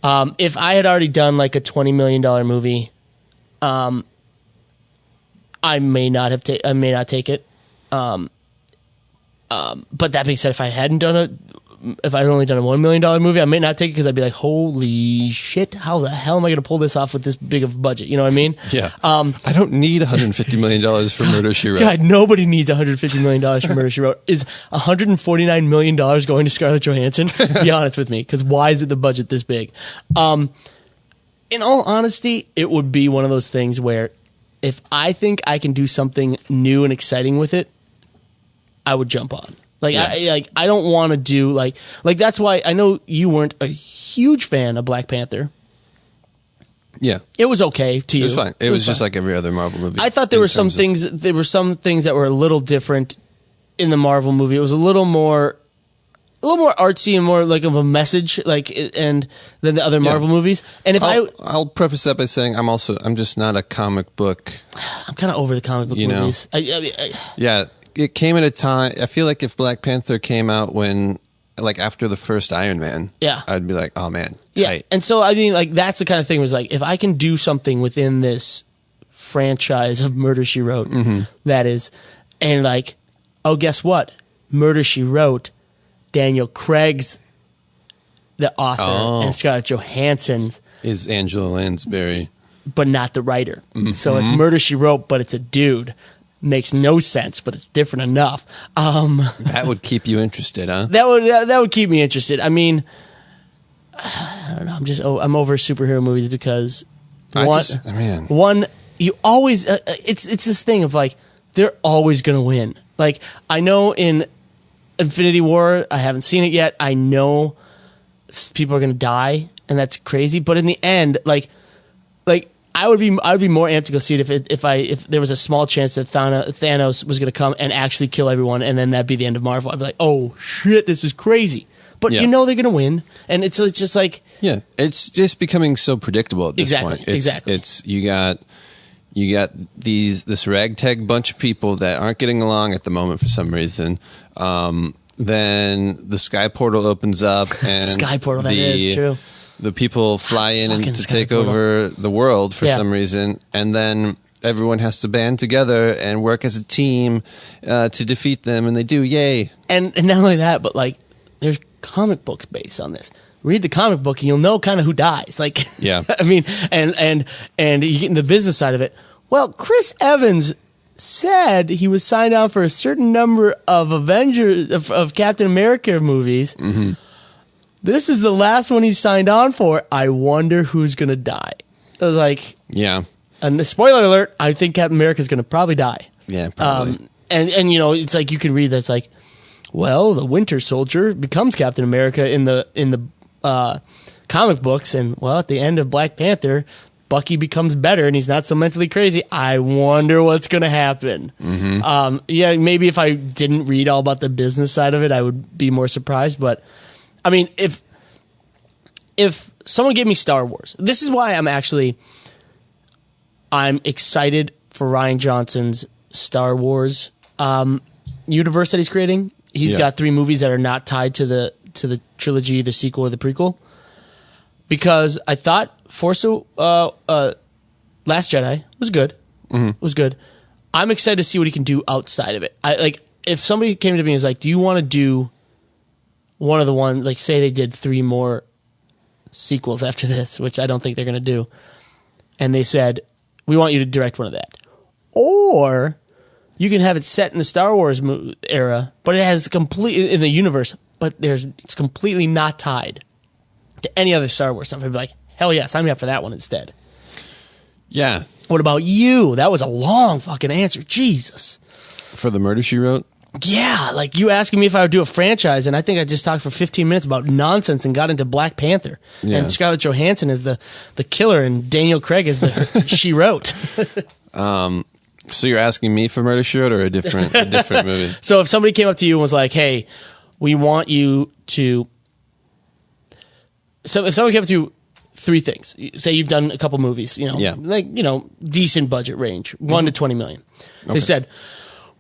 If I had already done like a $20 million movie, I may not take it. But that being said, if I hadn't if I'd only done a $1 million movie, I may not take it because I'd be like, holy shit, how the hell am I going to pull this off with this big of a budget? You know what I mean? Yeah. I don't need $150 million for Murder, She Wrote. God, nobody needs $150 million for Murder, She Wrote. Is $149 million going to Scarlett Johansson? Be honest with me, because why is it the budget this big? In all honesty, it would be one of those things where if I think I can do something new and exciting with it, I would jump on. I don't want to do like that's why I know you weren't a huge fan of Black Panther. Yeah, it was okay to you. It was fine. It was just like every other Marvel movie. I thought there were some things. There were some things that were a little different in the Marvel movie. It was a little more artsy and more like of a message, than the other Marvel movies. And if I'll preface that by saying I'm just not a comic book. I'm kind of over the comic book movies. Yeah. It came at a time. I feel like if Black Panther came out after the first Iron Man, I'd be like, oh man, tight. Yeah. And so I mean, that's the kind of thing was like, if I can do something within this franchise of Murder, She Wrote, that is, and guess what? Murder, She Wrote, Daniel Craig's the author, and Scarlett Johansson is Angela Lansbury, but not the writer. So it's Murder, She Wrote, but it's a dude. Makes no sense, but it's different enough. That would keep you interested, huh? That would keep me interested. I mean, I don't know. I'm over superhero movies because one, you always it's this thing of they're always gonna win. I know in Infinity War, I haven't seen it yet. I know people are gonna die, and that's crazy. But in the end, I would be more amped to go see it if there was a small chance that Thanos was going to come and actually kill everyone, and then that'd be the end of Marvel. I'd be like, oh shit, this is crazy. But they're going to win, and it's just it's just becoming so predictable at this point. Exactly. It's you got this ragtag bunch of people that aren't getting along at the moment for some reason. Then the Sky Portal opens up, and Sky Portal, that is true. The people fly in and to take over the world for some reason, and then everyone has to band together and work as a team to defeat them, and they do, yay! And not only that, but there's comic books based on this. Read the comic book, and you'll know kind of who dies. Yeah, I mean, and you get in the business side of it. Well, Chris Evans said he was signed on for a certain number of Avengers of Captain America movies. Mm-hmm. This is the last one he's signed on for. I wonder who's gonna die. I was like, yeah. And spoiler alert, I think Captain America's gonna probably die. Yeah, probably. And you know, it's like you can read that. It's like, well, the Winter Soldier becomes Captain America in the comic books, and well, at the end of Black Panther, Bucky becomes better, and he's not so mentally crazy. I wonder what's going to happen. Mm-hmm. Yeah, maybe if I didn't read all about the business side of it, I would be more surprised. But I mean, if someone gave me Star Wars, this is why I'm excited for Rian Johnson's Star Wars universe that he's creating. He's got 3 movies that are not tied to the trilogy, the sequel, or the prequel. Because I thought Last Jedi was good. Mm-hmm. It was good. I'm excited to see what he can do outside of it. If somebody came to me and was like, "Do you want to do one of the ones?" Like, say they did 3 more sequels after this, which I don't think they're going to do, and they said, "We want you to direct one of that," or you can have it set in the Star Wars era, but it has completely in the universe, but it's completely not tied to any other Star Wars stuff. I'd be like, hell yeah, sign me up for that one instead. Yeah. What about you? That was a long fucking answer. Jesus. For the Murder, She Wrote? Yeah, like you asking me if I would do a franchise, and I think I just talked for 15 minutes about nonsense and got into Black Panther. Yeah. And Scarlett Johansson is the killer, and Daniel Craig is the She Wrote. So you're asking me for Murder, She Wrote, or a different movie? So if somebody came up to you and was like, hey, we want you to... So if someone came up to you, 3 things. Say you've done a couple movies, decent budget range, 1 to 20 million. Okay. They said,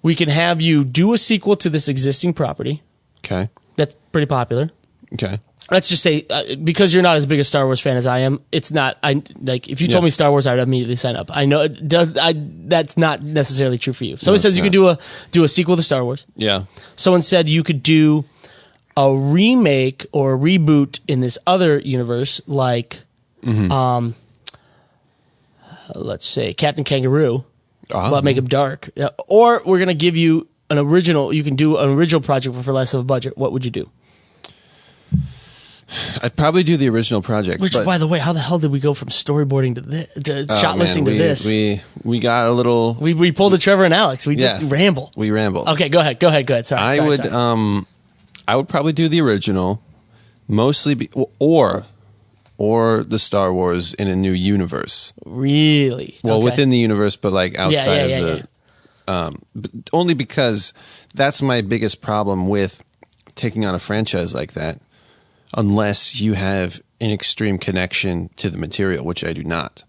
we can have you do a sequel to this existing property. Okay. That's pretty popular. Okay. Let's just say, because you're not as big a Star Wars fan as I am, it's not, if you told me Star Wars, I'd immediately sign up. I know that's not necessarily true for you. Someone says you could do a sequel to Star Wars. Yeah. Someone said you could do a remake or a reboot in this other universe, like, let's say Captain Kangaroo, but make him dark. Or we're going to give you an original, you can do an original project for less of a budget. What would you do? I'd probably do the original project. Which, by the way, how the hell did we go from storyboarding to this, shot listing to this? We got a little... We pulled the Trevor and Alex. We just ramble. We ramble. Okay, go ahead. Sorry. I would probably do the original, mostly, or the Star Wars in a new universe. Really? Well, within the universe, but like outside of the... But only because that's my biggest problem with taking on a franchise like that, unless you have an extreme connection to the material, which I do not.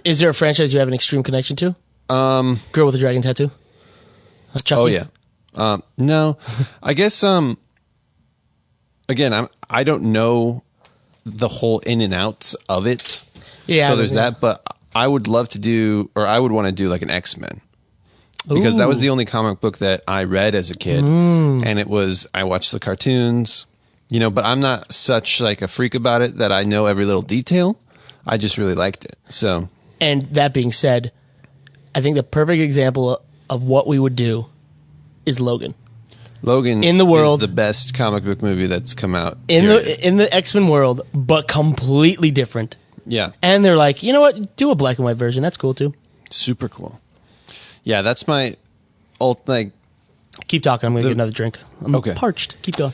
Is there a franchise you have an extreme connection to? Girl with a Dragon Tattoo? Chucky? Oh, yeah. No. I guess... Again, I don't know the whole in and outs of it. Yeah. So there's that, but I would love to do, or I would want to do like an X-Men. Because that was the only comic book that I read as a kid. And I watched the cartoons, but I'm not such like a freak about it that I know every little detail. I just really liked it. So. And that being said, I think the perfect example of what we would do is Logan. Logan in the world is the best comic book movie that's come out. In the X-Men world, but completely different. Yeah. And they're like, you know what? Do a black and white version. That's cool too. Super cool. Yeah, that's my Keep talking. I'm going to get another drink. I'm parched. Keep going.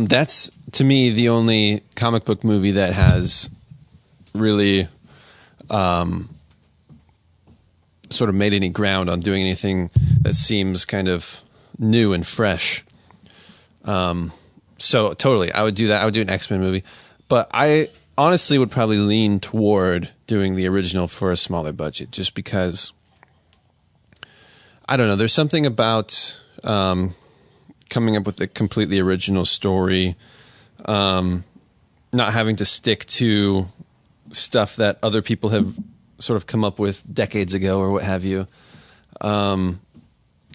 That's, to me, the only comic book movie that has really sort of made any ground on doing anything that seems kind of new and fresh. So totally, I would do that. I would do an X-Men movie, but I honestly would probably lean toward doing the original for a smaller budget, just because I don't know. There's something about coming up with a completely original story, not having to stick to stuff that other people have sort of come up with decades ago or what have you.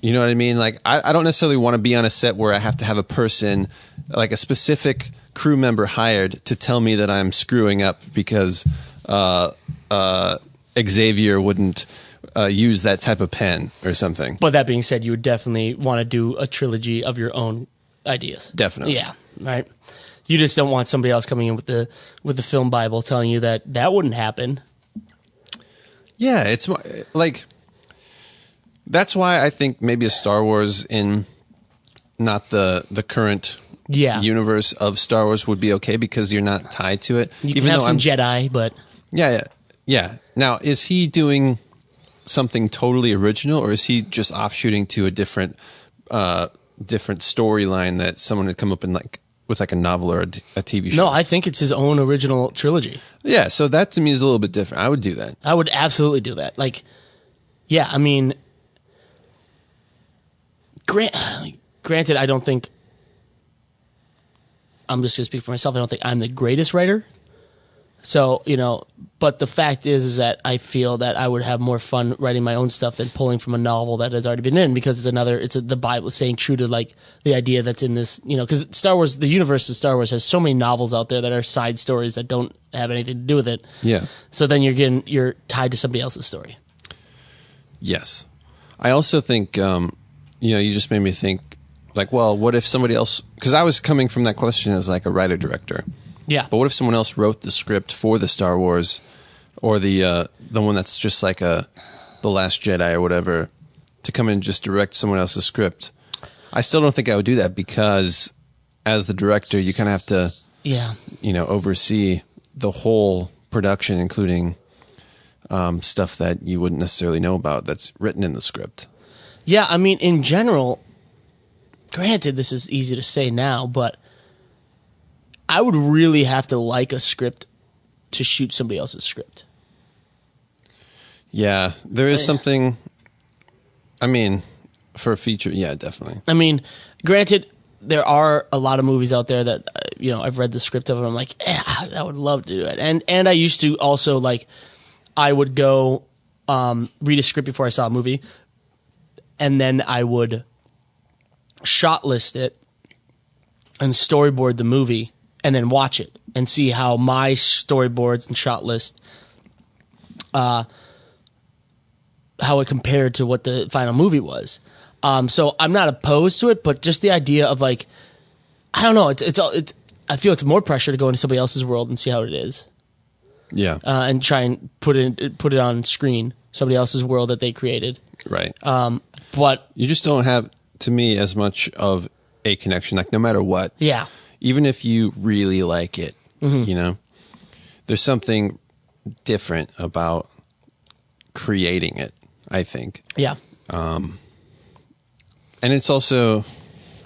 You know what I mean? Like, I don't necessarily want to be on a set where I have to have a person, like a specific crew member hired to tell me that I'm screwing up because Xavier wouldn't use that type of pen or something. But that being said, you would definitely want to do a trilogy of your own ideas. Definitely. Yeah. Right. You just don't want somebody else coming in with the film Bible telling you that wouldn't happen. Yeah, it's like that's why I think maybe a Star Wars in not the current universe of Star Wars would be okay because you're not tied to it. You can have some Jedi, but yeah. Now, is he doing something totally original, or is he just offshooting to a different storyline that someone had come up in with a novel or a TV show? No, I think it's his own original trilogy. Yeah, so that to me is a little bit different. I would do that. I would absolutely do that. Yeah, I mean, granted, I don't think, I'm just going to speak for myself, I don't think I'm the greatest writer. So, but the fact is that I feel that I would have more fun writing my own stuff than pulling from a novel that has already been in, because the Bible staying true to the idea that's in this, because Star Wars, the universe of Star Wars has so many novels out there that are side stories that don't have anything to do with it. Yeah. So then you're tied to somebody else's story. Yes. I also think, you just made me think well, what if somebody else, because I was coming from that question as a writer-director. Yeah. But what if someone else wrote the script for the Star Wars, or the one that's just The Last Jedi or whatever, to come in and just direct someone else's script? I still don't think I would do that, because as the director, you kind of have to, oversee the whole production, including stuff that you wouldn't necessarily know about that's written in the script. Yeah, I mean, in general, granted, this is easy to say now, but I would really have to like a script to shoot somebody else's script. Yeah, there is something. I mean, for a feature, yeah, definitely. I mean, granted, there are a lot of movies out there that I've read the script of, and I'm like, I would love to do it. And I used to also I would go read a script before I saw a movie, and then I would shot list it and storyboard the movie, and then watch it and see how my storyboards and shot list, how it compared to what the final movie was. So I'm not opposed to it, but just the idea of I don't know, I feel it's more pressure to go into somebody else's world and see how it is. Yeah. And try and put it on screen, somebody else's world that they created. Right. But you just don't have, to me, as much of a connection, no matter what. Yeah. Even if you really like it, there's something different about creating it, I think. Yeah. And it's also,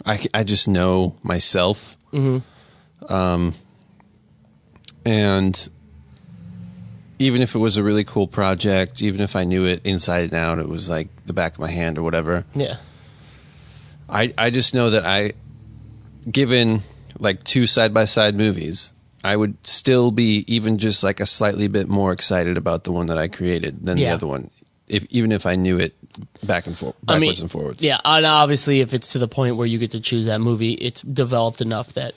I just know myself. Mm-hmm. And even if it was a really cool project, even if I knew it inside and out, it was the back of my hand or whatever. Yeah. I just know that given two side-by-side movies, I would still be even just a slightly bit more excited about the one that I created than the other one, even if I knew it backwards and forwards. Yeah, and obviously if it's to the point where you get to choose that movie, it's developed enough that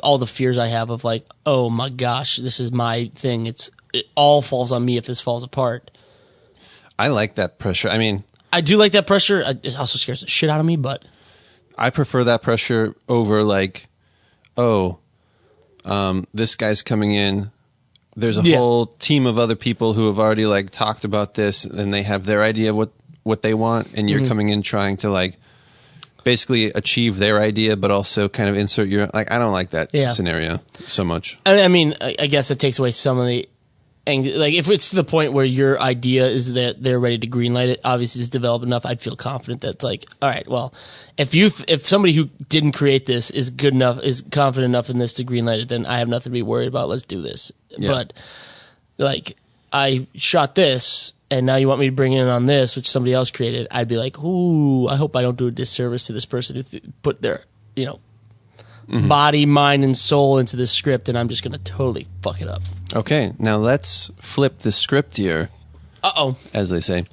all the fears I have of oh my gosh, this is my thing, it all falls on me if this falls apart. I like that pressure. I mean, I do like that pressure. It also scares the shit out of me, but I prefer that pressure over this guy's coming in. There's a whole team of other people who have already talked about this, and they have their idea of what they want, and you're coming in trying to basically achieve their idea, but also kind of insert your I don't like that scenario so much. I mean, I guess it takes away some of the. If it's to the point where your idea is that they're ready to greenlight it, obviously it's developed enough, I'd feel confident that all right, well, if somebody who didn't create this is good enough, is confident enough in this to greenlight it, then I have nothing to be worried about. Let's do this. Yeah. But I shot this, and now you want me to bring in on this, which somebody else created, I'd be ooh, I hope I don't do a disservice to this person who put their body, mind, and soul into this script, and I'm just going to totally fuck it up. Okay, now let's flip the script here. Uh-oh. As they say.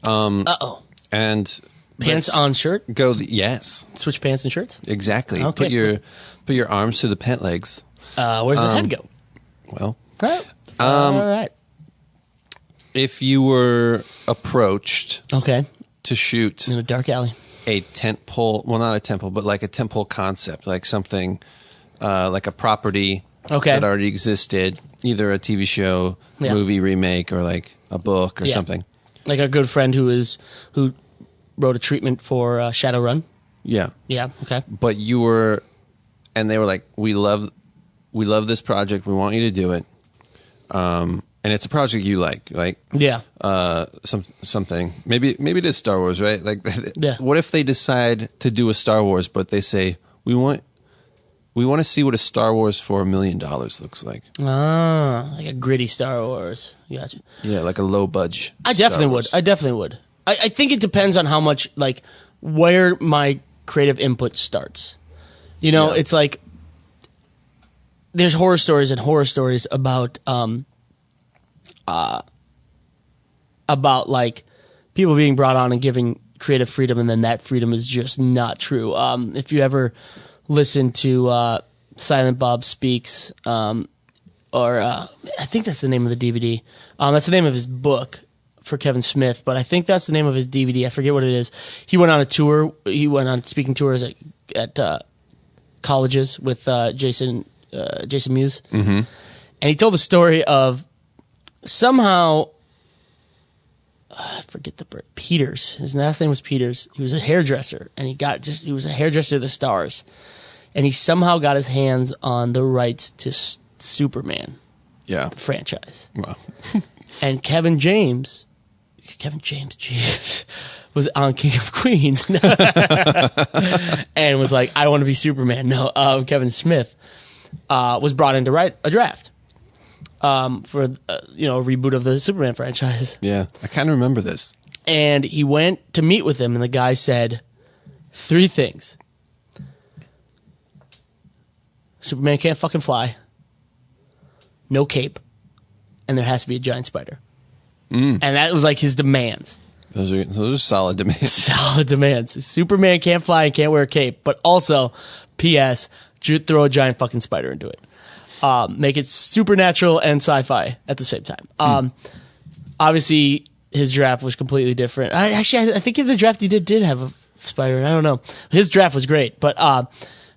Uh-oh. And pants on shirt? Yes. Switch pants and shirts? Exactly. Okay. Put your arms to the pant legs. Where's the head go? Well. All right. if you were approached to shoot in a dark alley, a tentpole, well, not a tentpole, but like a tentpole concept, like something like a property that already existed, either a TV show, movie remake, or like a book or something. Like a good friend who wrote a treatment for Shadowrun. Yeah. Yeah. Okay. But and they were like, we love this project. We want you to do it. And it's a project you like. Something. Maybe it is Star Wars, right? Like, what if they decide to do a Star Wars, but they say, we want to see what a Star Wars for $1 million looks like. Like a gritty Star Wars. Gotcha. Yeah, like a low budget. I definitely would. I think it depends on how much, like, where my creative input starts. You know, it's like there's horror stories about like people being brought on and giving creative freedom, and then that freedom is just not true. If you ever listen to Silent Bob Speaks, or I think that's the name of the DVD. That's the name of his book for Kevin Smith, but I think that's the name of his DVD. I forget what it is. He went on a tour. He went on speaking tours at colleges with Jason Mewes, and he told the story of somehow I forget Peters. His last name was Peters. He was a hairdresser, and he was a hairdresser of the stars, and he somehow got his hands on the rights to Superman, franchise. Wow. And Kevin James, Jesus, was on King of Queens and was like, I want to be Superman. No, Kevin Smith was brought in to write a draft for a reboot of the Superman franchise. Yeah, I kind of remember this. And he went to meet with him, and the guy said 3 things. Superman can't fucking fly. No cape. And there has to be a giant spider. And that was like his demands. Those are solid demands. Solid demands. Superman can't fly and can't wear a cape, but also, P.S., throw a giant fucking spider into it. Make it supernatural and sci-fi at the same time. Obviously, his draft was completely different. I think in the draft he did have a spider. I don't know. His draft was great, but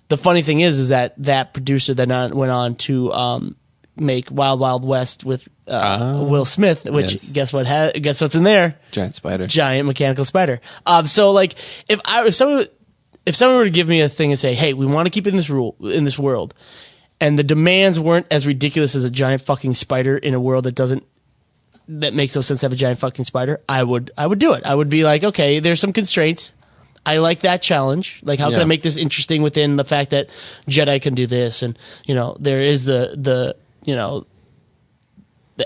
the funny thing is that producer then went on to make Wild Wild West with Will Smith, which guess what's in there? Giant spider. Giant mechanical spider. So like if someone were to give me a thing and say, hey, we want to keep it in this world, and the demands weren't as ridiculous as a giant fucking spider in a world that makes no sense to have a giant fucking spider, I would do it. I would be like, okay, there's some constraints. I like that challenge. Like, how can I make this interesting within the fact that Jedi can do this, and there is the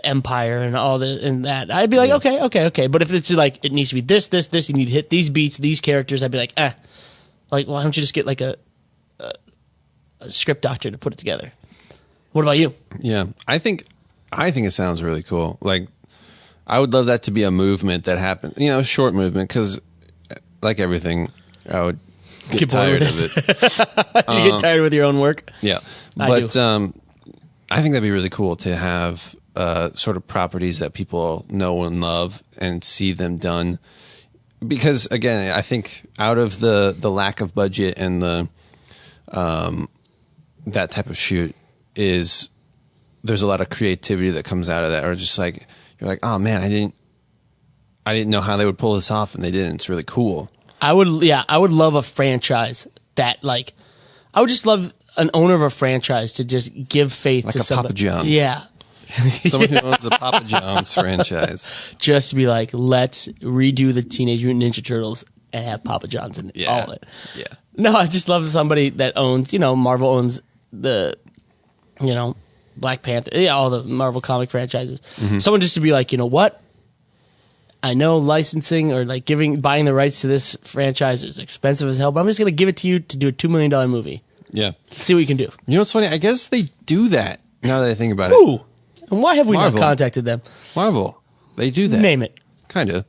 Empire and all and that. I'd be like, okay. But if it's like it needs to be this, you need to hit these beats, these characters, I'd be like, like, why don't you just get like a script doctor to put it together? What about you? Yeah, I think it sounds really cool. Like, I would love that to be a movement that happens. A short movement, because like everything, I would get tired of it. You get tired with your own work? Yeah. But I think that'd be really cool to have sort of properties that people know and love and see them done. Because, again, I think out of the lack of budget and the that type of shoot there's a lot of creativity that comes out of that. Or just like, you're like, oh, man, I didn't know how they would pull this off, and they didn't. It's really cool. I would love a franchise that, like, I would just love an owner of a franchise to just give faith like to a somebody. Papa John's. Yeah. Someone who owns a Papa John's franchise. Just to be like, let's redo the Teenage Mutant Ninja Turtles and have Papa John's in all of it. Yeah. No, I just love somebody that owns, Marvel owns the, Black Panther, all the Marvel comic franchises. Mm-hmm. Someone just to be like, you know what? I know licensing or like buying the rights to this franchise is expensive as hell, but I'm just going to give it to you to do a $2 million movie. Yeah. See what you can do. You know what's funny? I guess they do that now that I think about it. Who? And why have we not contacted them? Marvel. They do that. Name it. Kind of.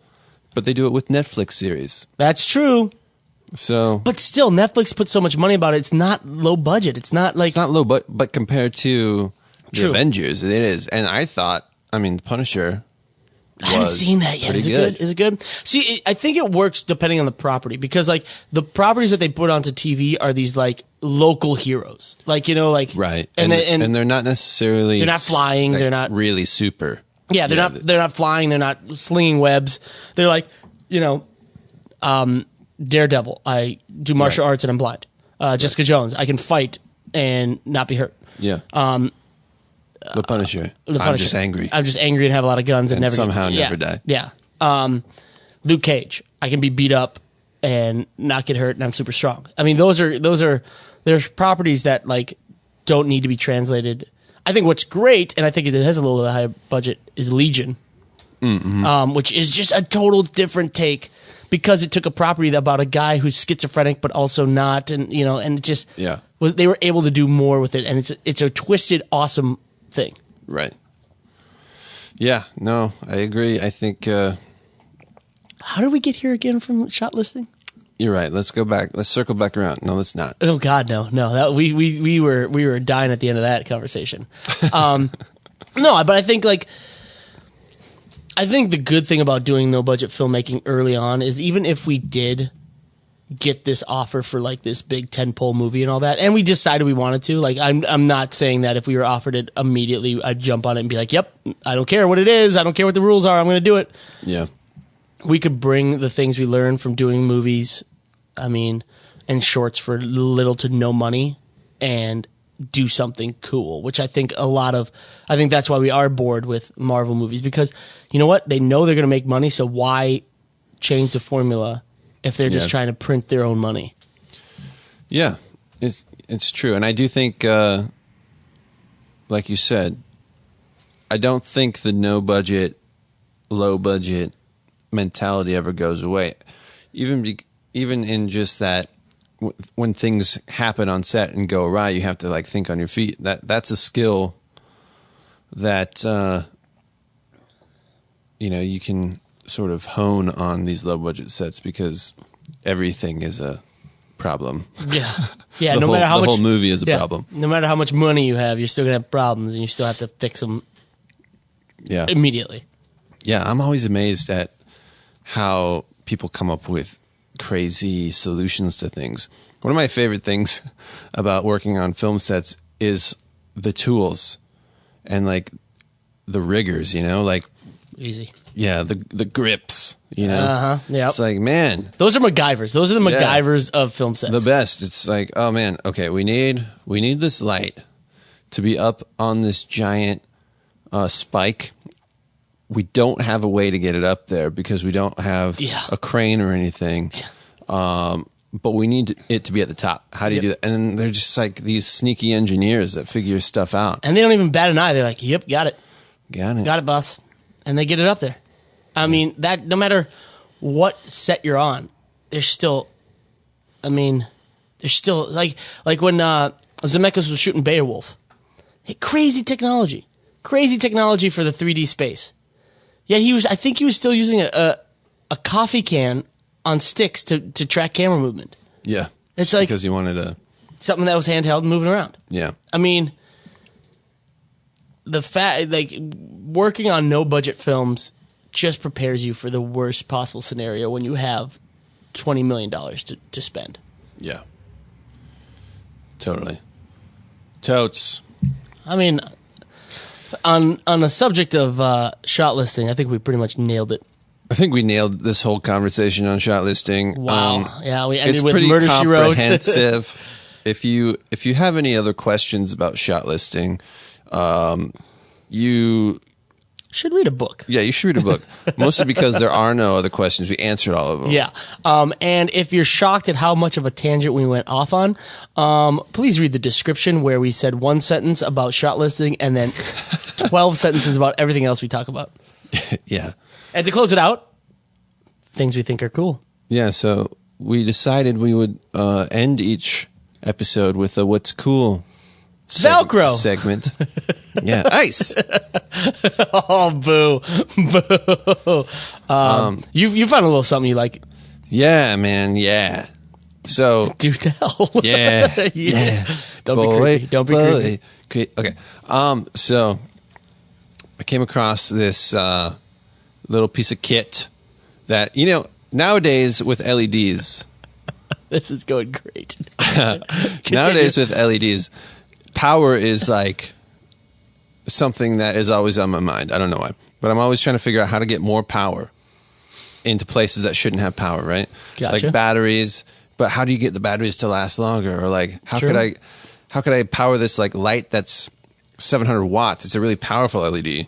But they do it with Netflix series. That's true. So, but still, Netflix puts so much money about it. It's not low budget. It's not like... It's not low, but compared to the Avengers, it is. And I thought, The Punisher I haven't seen that yet. Is it good? Is it good? See, I think it works depending on the property because like the properties that they put onto TV are these like local heroes, like right, and they're not necessarily they're not flying, they're not really super. Yeah, they're not flying, they're not slinging webs. They're like Daredevil. I do martial arts and I'm blind. Jessica Jones. I can fight and not be hurt. Yeah. The Punisher. I'm just angry. I'm just angry and have a lot of guns and never die. Yeah. Luke Cage. I can be beat up and not get hurt, and I'm super strong. I mean, there's properties that like don't need to be translated. I think what's great, and I think it has a little bit higher budget, is Legion, which is just a total different take because it took a property about a guy who's schizophrenic but also not, and and it just they were able to do more with it, and it's a twisted, awesome thing. Right. Yeah, no, I agree. I think how did we get here again from shot listing? You're right. Let's go back. Let's circle back around. No, let's not. Oh God, no. That we were dying at the end of that conversation. No, but I think the good thing about doing no budget filmmaking early on is even if we did get this offer for like this big tentpole movie and all that, and we decided we wanted to, like I'm not saying that if we were offered it immediately I'd jump on it and be like, yep, I don't care what it is, I don't care what the rules are, I'm going to do it. Yeah. We could bring the things we learned from doing movies, and shorts for little to no money and do something cool, which I think that's why we are bored with Marvel movies, because you know what? They know they're going to make money, so why change the formula if they're just trying to print their own money? Yeah, it's true. And I do think, like you said, I don't think the no budget, low budget mentality ever goes away. Even in just that, when things happen on set and go awry, you have to like think on your feet. That's a skill that you can sort of hone on these low budget sets because everything is a problem. Yeah. No matter how much the whole movie is a problem. No matter how much money you have, you're still gonna have problems, and you still have to fix them. Yeah. Immediately. Yeah, I'm always amazed at how people come up with crazy solutions to things. One of my favorite things about working on film sets is the tools and like the riggers, like easy. Yeah, the grips, Yeah. It's like, man, those are MacGyvers. Those are the MacGyvers of film sets. The best. It's like, oh man, okay, we need this light to be up on this giant spike. We don't have a way to get it up there because we don't have a crane or anything. But we need it to be at the top. How do you do that? And then they're just like these sneaky engineers that figure stuff out. And they don't even bat an eye. They're like, yep, got it. Got it, boss. And they get it up there. I mean, that no matter what set you're on, there's still like when Zemeckis was shooting Beowulf. Crazy technology for the 3D space. Yeah, I think he was still using a coffee can on sticks to track camera movement. Yeah. It's like because he wanted something that was handheld and moving around. Yeah. I mean, working on no budget films just prepares you for the worst possible scenario when you have $20 million to spend. Yeah. Totally. Totes. I mean, on the subject of shot listing, I think we pretty much nailed it. I think we nailed this whole conversation on shot listing. Wow. Yeah, we ended it's with pretty Murder, She Wrote. Comprehensive. If you have any other questions about shot listing, you should read a book. Yeah, you should read a book. Mostly because there are no other questions. We answered all of them. Yeah. And if you're shocked at how much of a tangent we went off on, please read the description where we said one sentence about shot listing and then 12 sentences about everything else we talk about. Yeah. And to close it out, things we think are cool. Yeah, so we decided we would end each episode with a what's cool Velcro segment. Yeah, ice. Oh, boo. You found a little something you like. Yeah, man, yeah. So do tell. Yeah. Yeah. Don't be creepy. Don't be creepy. Okay. So I came across this little piece of kit that, nowadays with LEDs. This is going great. Nowadays with LEDs, power is like something that is always on my mind. I don't know why, but I'm always trying to figure out how to get more power into places that shouldn't have power, right? Gotcha. Like batteries, but how do you get the batteries to last longer? Or like, how could I power this like light that's 700 watts? It's a really powerful LED.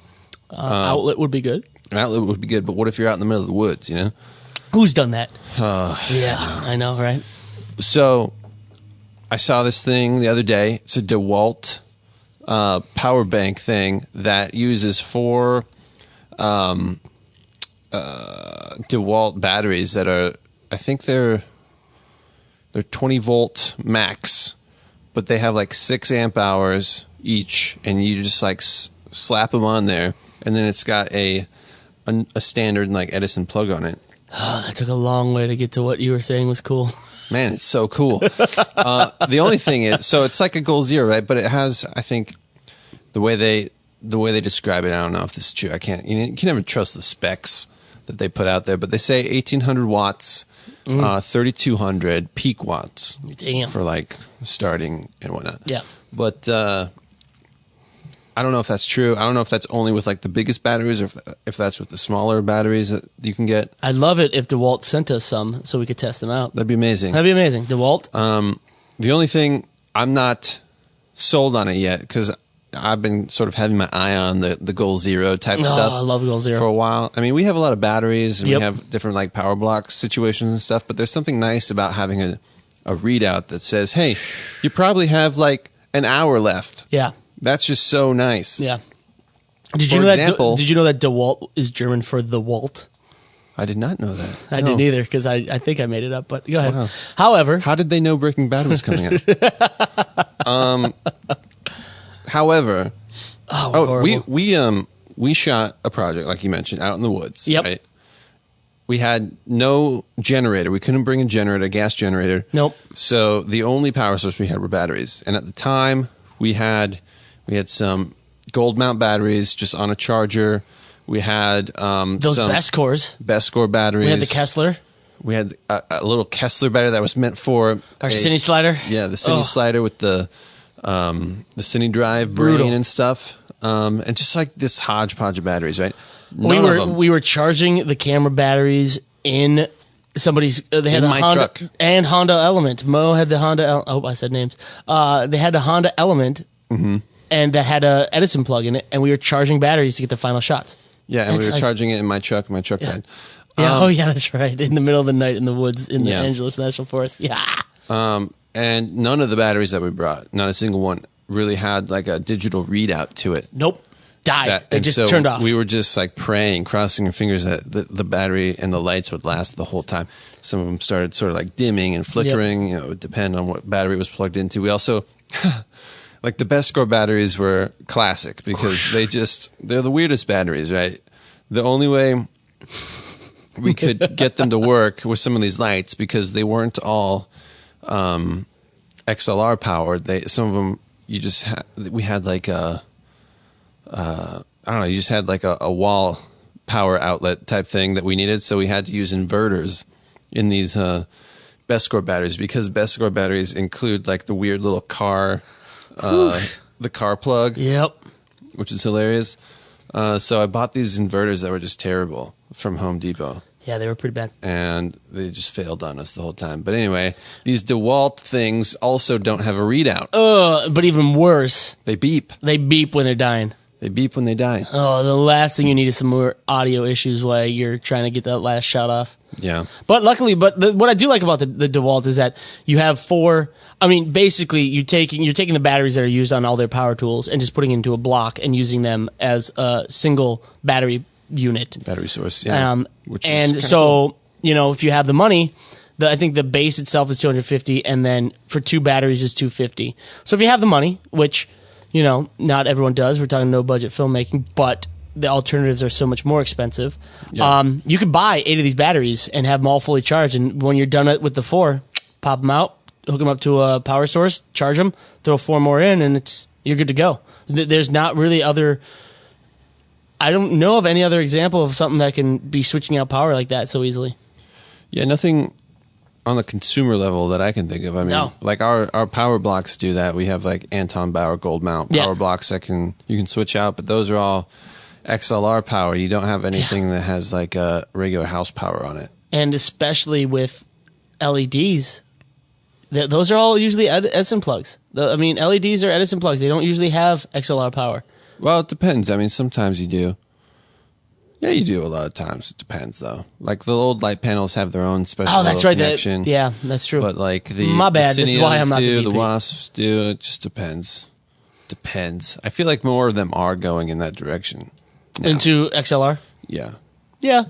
Outlet would be good. An outlet would be good, but what if you're out in the middle of the woods, Who's done that? Yeah, I know, right? So I saw this thing the other day. It's a DeWalt power bank thing that uses 4 DeWalt batteries that are, I think they're 20 volt max, but they have like 6 amp hours each, and you just like slap them on there, and then it's got a standard like Edison plug on it. Oh, that took a long way to get to what you were saying was cool. Man, it's so cool. The only thing is, so it's like a Goal Zero, right? But it has, I think, the way they describe it. I don't know if this is true. You can never trust the specs that they put out there, but they say 1,800 watts, 3,200 peak watts. Damn. For like starting and whatnot. Yeah. But I don't know if that's true. I don't know if that's only with like the biggest batteries, or if that's with the smaller batteries that you can get. I'd love it if DeWalt sent us some so we could test them out. That'd be amazing. DeWalt. The only thing, I'm not sold on it yet because I've been sort of having my eye on the Goal Zero type stuff. I love Goal Zero for a while. I mean, we have a lot of batteries and we have different like power block situations and stuff, but there's something nice about having a readout that says, hey, you probably have like an hour left. Yeah. That's just so nice. Yeah. Did you know that DeWalt is German for the Walt? I did not know that. I didn't either because I think I made it up, but go ahead. Wow. However, how did they know Breaking Bad was coming out? However, we shot a project like you mentioned out in the woods. Yep. Right? We had no generator. We couldn't bring a generator, a gas generator. Nope. So the only power source we had were batteries, and at the time we had some gold mount batteries just on a charger. We had those some Best Score batteries. We had the Kessler. We had a little Kessler battery that was meant for our Cine slider. Yeah, the Cine slider with the Cine Drive brain and stuff, and just like this hodgepodge of batteries, right? We were charging the camera batteries in somebody's. They had in a my Honda truck and Honda Element. Mo had the Honda. I hope I said names. They had the Honda Element. Mm-hmm. And that had a Edison plug in it, and we were charging batteries to get the final shots. Yeah, and we were charging it in my truck. My truck died. Yeah, that's right. In the middle of the night in the woods in the Angeles National Forest. Yeah. And none of the batteries that we brought, not a single one, really had like a digital readout to it. Nope. Died. They just turned off. We were just like praying, crossing our fingers that the battery and the lights would last the whole time. Some of them started sort of like dimming and flickering. It would depend on what battery was plugged into. We also... like the Best Score batteries were classic because they're the weirdest batteries, right? The only way we could get them to work with some of these lights because they weren't all XLR powered. Some of them we had like I don't know, you just had like a wall power outlet type thing that we needed, so we had to use inverters in these Best Score batteries because Best Score batteries include like the weird little car the car plug. Yep. Which is hilarious. So I bought these inverters that were just terrible from Home Depot. Yeah, they were pretty bad. And they just failed on us the whole time. But anyway, these DeWalt things also don't have a readout. But even worse. They beep. They beep when they're dying. They beep when they die. Oh, the last thing you need is some more audio issues while you're trying to get that last shot off. Yeah. But luckily, what I do like about the DeWalt is that you have 4... I mean, basically, you're taking the batteries that are used on all their power tools and just putting it into a block and using them as a single battery unit. Battery source, yeah. And so, cool. If you have the money, I think the base itself is $250, and then for 2 batteries is $250. So if you have the money, which, not everyone does, we're talking no-budget filmmaking, but the alternatives are so much more expensive. Yeah. You could buy 8 of these batteries and have them all fully charged, and when you're done with the 4, pop them out, hook them up to a power source, charge them, throw 4 more in, and you're good to go. There's not really other I don't know of any other example of something that can be switching out power like that so easily. Yeah, nothing on the consumer level that I can think of. I mean, like our power blocks do that. We have like Anton Bauer gold mount power blocks that you can switch out, but those are all XLR power. You don't have anything that has like a regular house power on it. And especially with LEDs, those are all usually Edison plugs. I mean, LEDs are Edison plugs. They don't usually have XLR power. Well, it depends. I mean, sometimes you do. Yeah, you do a lot of times. It depends, though. Like the old light panels have their own special connection. Yeah, that's true. But like my bad. This is why I'm not the DP. The Wasps do. It just depends. Depends. I feel like more of them are going in that direction now. Into XLR. Yeah. Yeah.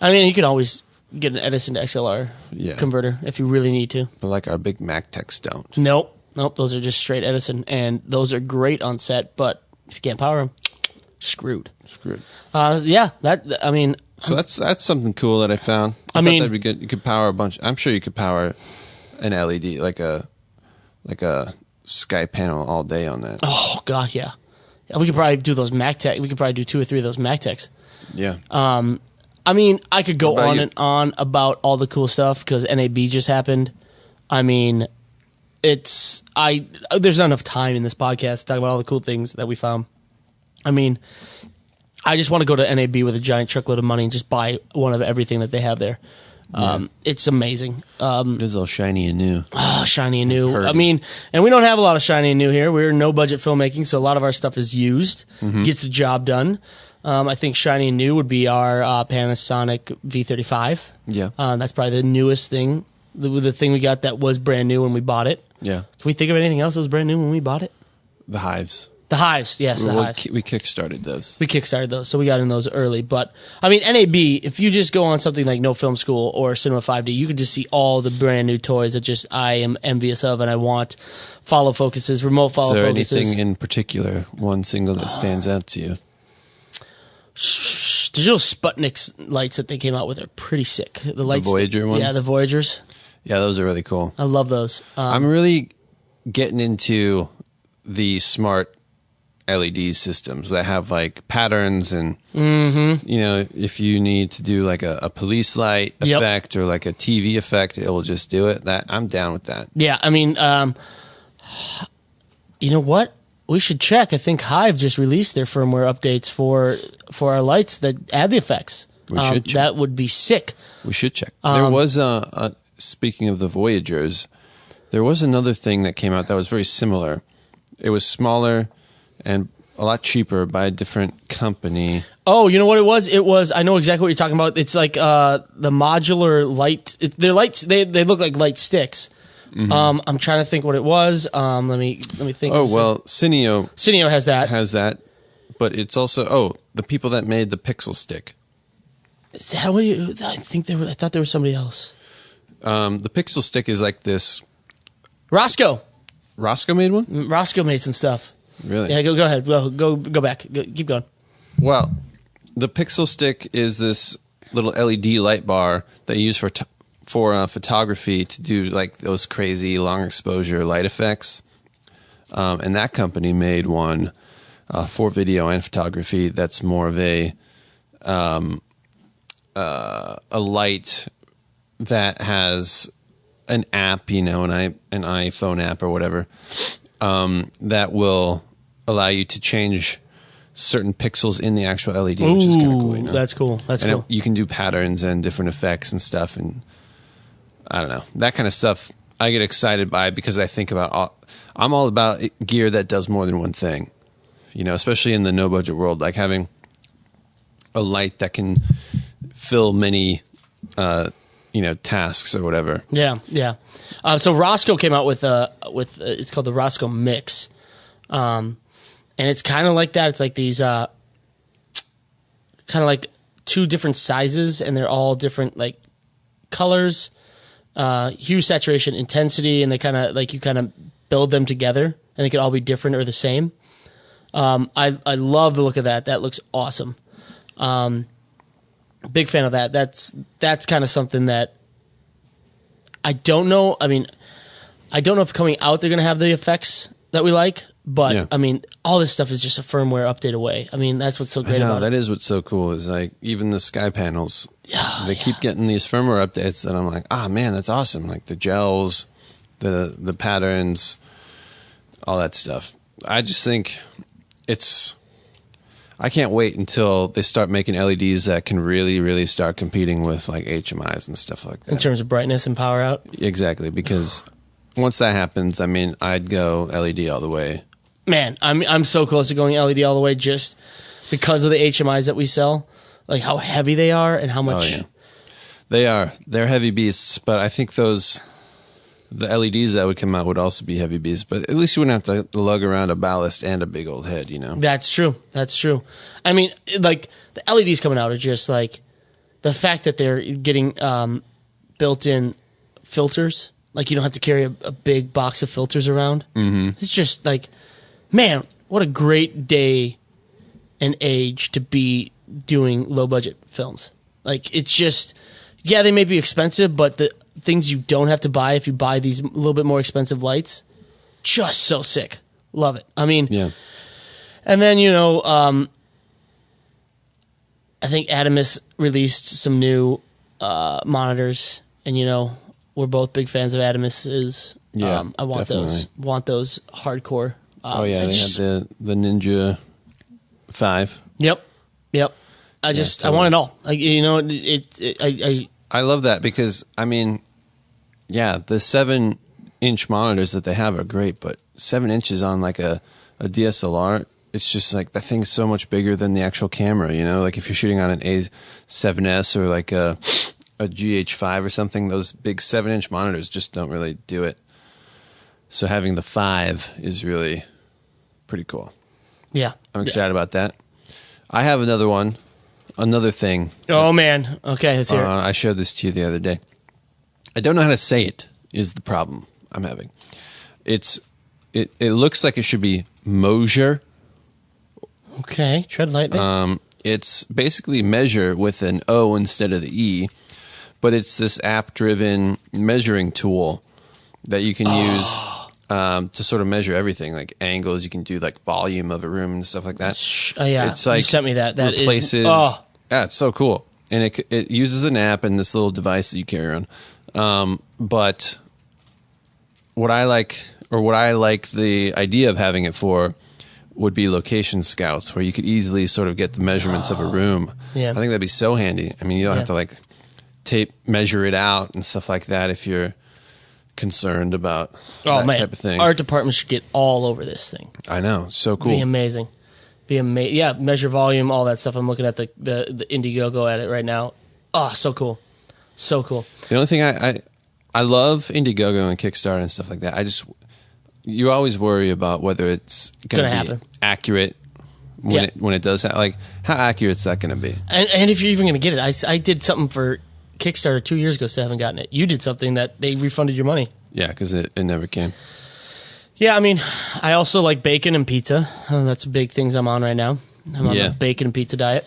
I mean, you can always get an Edison to XLR converter if you really need to. But like our big Mac techs don't. Nope. Those are just straight Edison, and those are great on set. But if you can't power them, screwed. Yeah. I mean. So that's something cool that I found. I mean, that'd be good. You could power a bunch. I'm sure you could power an LED, like a sky panel all day on that. Oh God, yeah. We could probably do those Mac Tech. We could probably do 2 or 3 of those Mac Techs. Yeah. I mean, I could go on and on about all the cool stuff because NAB just happened. I mean, there's not enough time in this podcast to talk about all the cool things that we found. I mean, I just want to go to NAB with a giant truckload of money and just buy one of everything that they have there. It's amazing. It is all shiny and new. Oh, shiny and new. I mean, and we don't have a lot of shiny and new here. We're no-budget filmmaking, so a lot of our stuff is used, gets the job done. I think shiny and new would be our Panasonic V35. Yeah. That's probably the newest thing, the thing we got that was brand new when we bought it. Yeah. Can we think of anything else that was brand new when we bought it? The Hives. The Hives, yes, the Hives. We kickstarted those. So we got in those early. But, I mean, NAB, if you just go on something like No Film School or Cinema 5D, you can just see all the brand new toys that I am envious of and I want. Follow focuses, remote follow focuses. Is there anything in particular, one single that stands out to you? Digital Sputnik lights that they came out with are pretty sick. The Voyager ones? Yeah, the Voyagers. Yeah, those are really cool. I love those. I'm really getting into the smart LED systems that have like patterns and, you know, if you need to do like a police light effect or like a TV effect, it will just do it. I'm down with that. Yeah, I mean, you know what? We should check. I think Hive just released their firmware updates for our lights that add the effects. We should check. That would be sick. We should check. There was speaking of the Voyagers, there was another thing that came out that was very similar. It was smaller and a lot cheaper by a different company. Oh, you know what it was? I know exactly what you're talking about. It's like the modular light. They're lights. They look like light sticks. I'm trying to think what it was. Let me think. Oh well, Cineo has that. But it's also the people that made the Pixel Stick. Is that what you? I thought there was somebody else. The Pixel Stick is like this. Roscoe made one. Roscoe made some stuff. Really? Yeah. Go ahead. Go back. Keep going. Well, the Pixel Stick is this little LED light bar that you use for photography to do like those crazy long exposure light effects. And that company made one for video and photography that's more of a light that has an app, you know, an iPhone app or whatever, that will allow you to change certain pixels in the actual LED, which is kind of cool. You know? That's cool. You can do patterns and different effects and stuff, and I don't know, that kind of stuff. I get excited by because I think about. I'm all about gear that does more than one thing, you know, especially in the no budget world, like having a light that can fill many, tasks or whatever. Yeah. So Roscoe came out with it's called the Roscoe Mix, and it's kind of like that. It's like these kind of like 2 different sizes, and they're all different like colors, hue, saturation, intensity, and they kind of like you kind of build them together, and they could all be different or the same. I love the look of that. That looks awesome. Big fan of that. That's kind of something that I don't know. I mean, I don't know if coming out they're going to have the effects that we like, But I mean, all this stuff is just a firmware update away. I mean, that's what's so great about it. That is what's so cool is like even the sky panels, they keep getting these firmware updates that I'm like, man, that's awesome. Like the gels, the patterns, all that stuff. I just think I can't wait until they start making LEDs that can really, really start competing with like HMIs and stuff like that. In terms of brightness and power out? Exactly, because once that happens, I mean, I'd go LED all the way. Man, I'm so close to going LED all the way just because of the HMIs that we sell, like how heavy they are and how much. Oh, yeah. They're heavy beasts, but I think the LEDs that would come out would also be heavy beasts, but at least you wouldn't have to lug around a ballast and a big old head, you know? That's true. I mean, like the LEDs coming out are just like the fact that they're getting built-in filters. Like you don't have to carry a big box of filters around. Mm-hmm. It's just like, man, what a great day and age to be doing low-budget films. Like, it's just, they may be expensive, but the things you don't have to buy if you buy these a little bit more expensive lights, just so sick. Love it. I mean, and then, I think Adamus released some new monitors, and, we're both big fans of Adamus's. I want those hardcore. They have the Ninja 5. Yep. I want it all. Like I love that because I mean, the 7-inch monitors that they have are great, but 7 inches on like a DSLR, it's just like that thing's so much bigger than the actual camera. Like if you're shooting on an A7S or like a GH5 or something, those big 7-inch monitors just don't really do it. So having the 5 is really pretty cool. Yeah. I'm excited about that. I have another thing. Oh, man. Okay, let's hear it. I showed this to you the other day. I don't know how to say it is the problem I'm having. It looks like it should be Mosier. Okay, tread lightly. It's basically measure with an O instead of the E, but it's this app-driven measuring tool that you can use to sort of measure everything, like angles. You can do like volume of a room and stuff like that. It's like you sent me that. That replaces. Yeah, it's so cool, and it uses an app and this little device that you carry around. But what I like the idea of having it for would be location scouts, where you could easily sort of get the measurements of a room. Yeah, I think that'd be so handy. I mean, you don't have to like measure it out and stuff like that if you're concerned about that type of thing. Art department should get all over this thing. I know, so cool. Be amazing. Yeah, measure volume, all that stuff. I'm looking at the Indiegogo at it right now. Oh, so cool. The only thing I love Indiegogo and Kickstarter and stuff like that. You always worry about whether it's going to be happen. accurate when it does. Like, how accurate is that going to be? And if you're even going to get it, I did something for Kickstarter 2 years ago, still haven't gotten it. You did something that they refunded your money. Yeah, because it never came. Yeah, I mean, I also like bacon and pizza. That's big things I'm on right now. I'm on the bacon and pizza diet.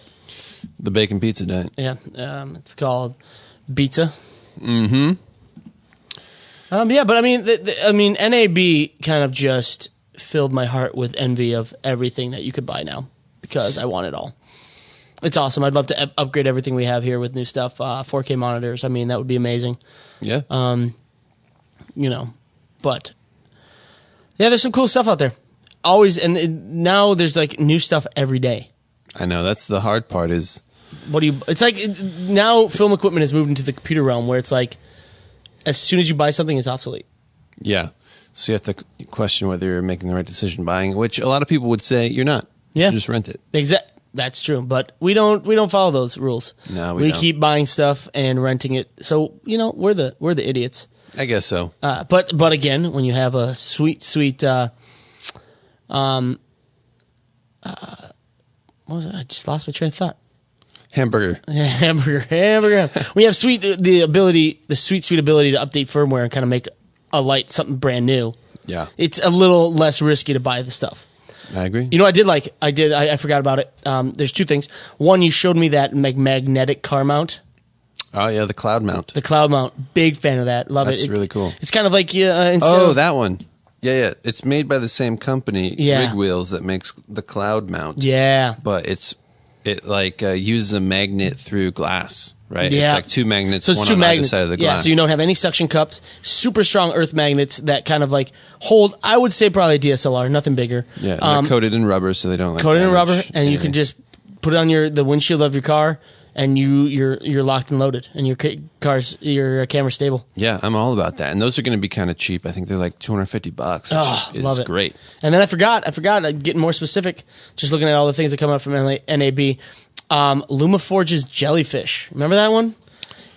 The bacon pizza diet. Yeah, it's called pizza. Mm-hmm. But I mean, NAB kind of just filled my heart with envy of everything that you could buy now because I want it all. It's awesome. I'd love to upgrade everything we have here with new stuff. 4K monitors. I mean, that would be amazing. Yeah. But yeah, there's some cool stuff out there. Always, and now there's like new stuff every day. I know. That's the hard part is. It's like now film equipment has moved into the computer realm where it's like as soon as you buy something, it's obsolete. Yeah. So you have to question whether you're making the right decision buying, which a lot of people would say you're not. Yeah. You just rent it. Exactly. That's true, but we don't follow those rules. No, we don't. Keep buying stuff and renting it. So we're the idiots. I guess so. But again, when you have a sweet what was it? I just lost my train of thought. Hamburger. Hamburger. We have sweet ability to update firmware and kind of make a light something brand new. Yeah, it's a little less risky to buy the stuff. I agree. I forgot about it. There's two things. One, you showed me that magnetic car mount. Oh, yeah, the cloud mount. The cloud mount. Big fan of that. Love it. That's really cool. It's kind of like... that one. Yeah. It's made by the same company, Rig Wheels, that makes the cloud mount. Yeah. But it uses a magnet through glass, right? Yeah. It's like two magnets, so it's one two on magnets. either side of the glass. Yeah, so you don't have any suction cups. Super strong earth magnets that kind of like hold, I would say probably a DSLR, nothing bigger. Yeah, they're coated in rubber so they don't like coated in rubber, and anything. you can just put it on the windshield of your car, and you're locked and loaded, and your camera's stable. Yeah, I'm all about that. And those are going to be kind of cheap. I think they're like $250. Oh, love it. Great. And then I forgot, getting more specific, just looking at all the things that come out from NAB. LumaForge's Jellyfish. Remember that one?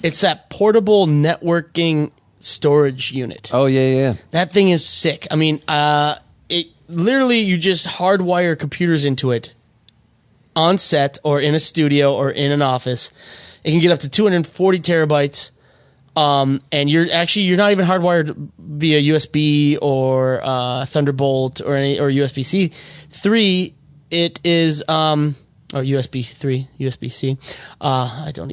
It's that portable networking storage unit. Oh, yeah. That thing is sick. I mean, it literally, you just hardwire computers into it on set or in a studio or in an office. It can get up to 240 terabytes. And you're not even hardwired via USB or Thunderbolt or USB-C. 3, it is or USB 3, USB-C. I can't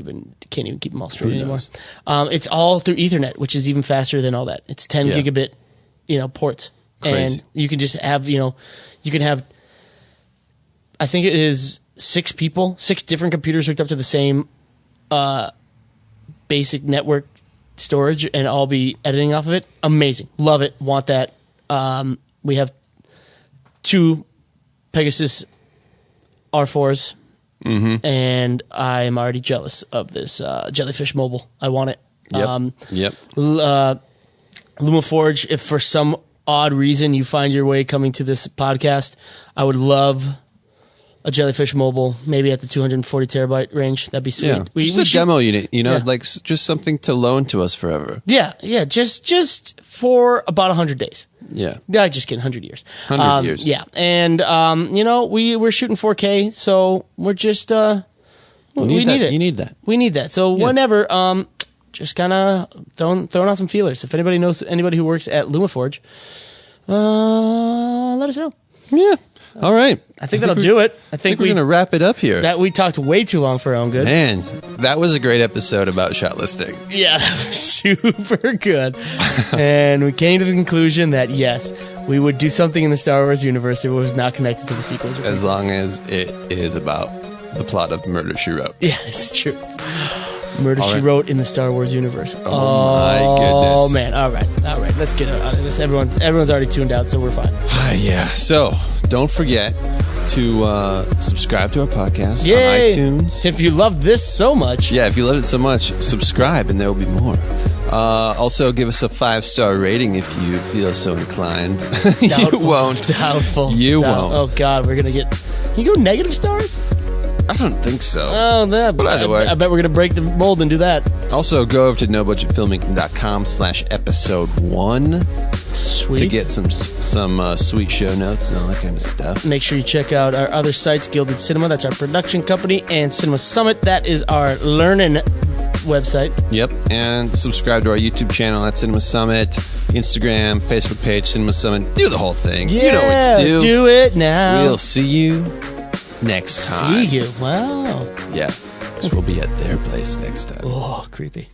even keep them all straight anymore. It's all through Ethernet, which is even faster than all that. It's 10 gigabit, ports. Crazy. And you can just have, you can have, I think it is 6 different computers hooked up to the same basic network storage and all be editing off of it. Amazing. Love it. Want that. We have 2 Pegasus R4s, and I'm already jealous of this Jellyfish Mobile. I want it. Yep. LumaForge, if for some odd reason you find your way coming to this podcast, I would love a Jellyfish Mobile, maybe at the 240 terabyte range. That'd be sweet. Yeah, just a demo unit, like just something to loan to us forever. Yeah, just for about 100 days. Yeah. I just kidding, 100 years. 100 years. Yeah, and we're shooting 4K, so we're just we need it. You need that. We need that. So whenever, just kind of throwing out some feelers. If anybody knows anybody who works at LumaForge, let us know. Yeah. All right. I think that'll do it. I think we're going to wrap it up here. That we talked way too long for our own good. Man, that was a great episode about shot listing. Yeah, that was super good. And we came to the conclusion that, yes, we would do something in the Star Wars universe if it was not connected to the sequels. As long as it is about the plot of Murder, She Wrote. Yeah, it's true. Murder, She Wrote in the Star Wars universe. Oh my goodness. Oh, man. All right. Let's get out of this. Everyone's already tuned out, so we're fine. Yeah. So, don't forget to subscribe to our podcast on iTunes. If you love this so much. Yeah, if you love it so much, subscribe and there will be more. Also, give us a 5-star rating if you feel so inclined. You won't. Doubtful. You won't. Oh, God. We're going to get... Can you go negative stars? I don't think so. Oh, that. But either way. I bet we're going to break the mold and do that. Also, go over to nobudgetfilmmaking.com/episode1 Sweet. to get some sweet show notes and all that kind of stuff. Make sure you check out our other sites, Gilded Cinema, that's our production company, and Cinema Summit, that is our learning website. Yep, and subscribe to our YouTube channel at Cinema Summit, Instagram, Facebook page, Cinema Summit. Do the whole thing. Yeah, you know what to do. Do it now. We'll see you next time. See you. Wow. Yeah, because we'll be at their place next time. Oh, creepy.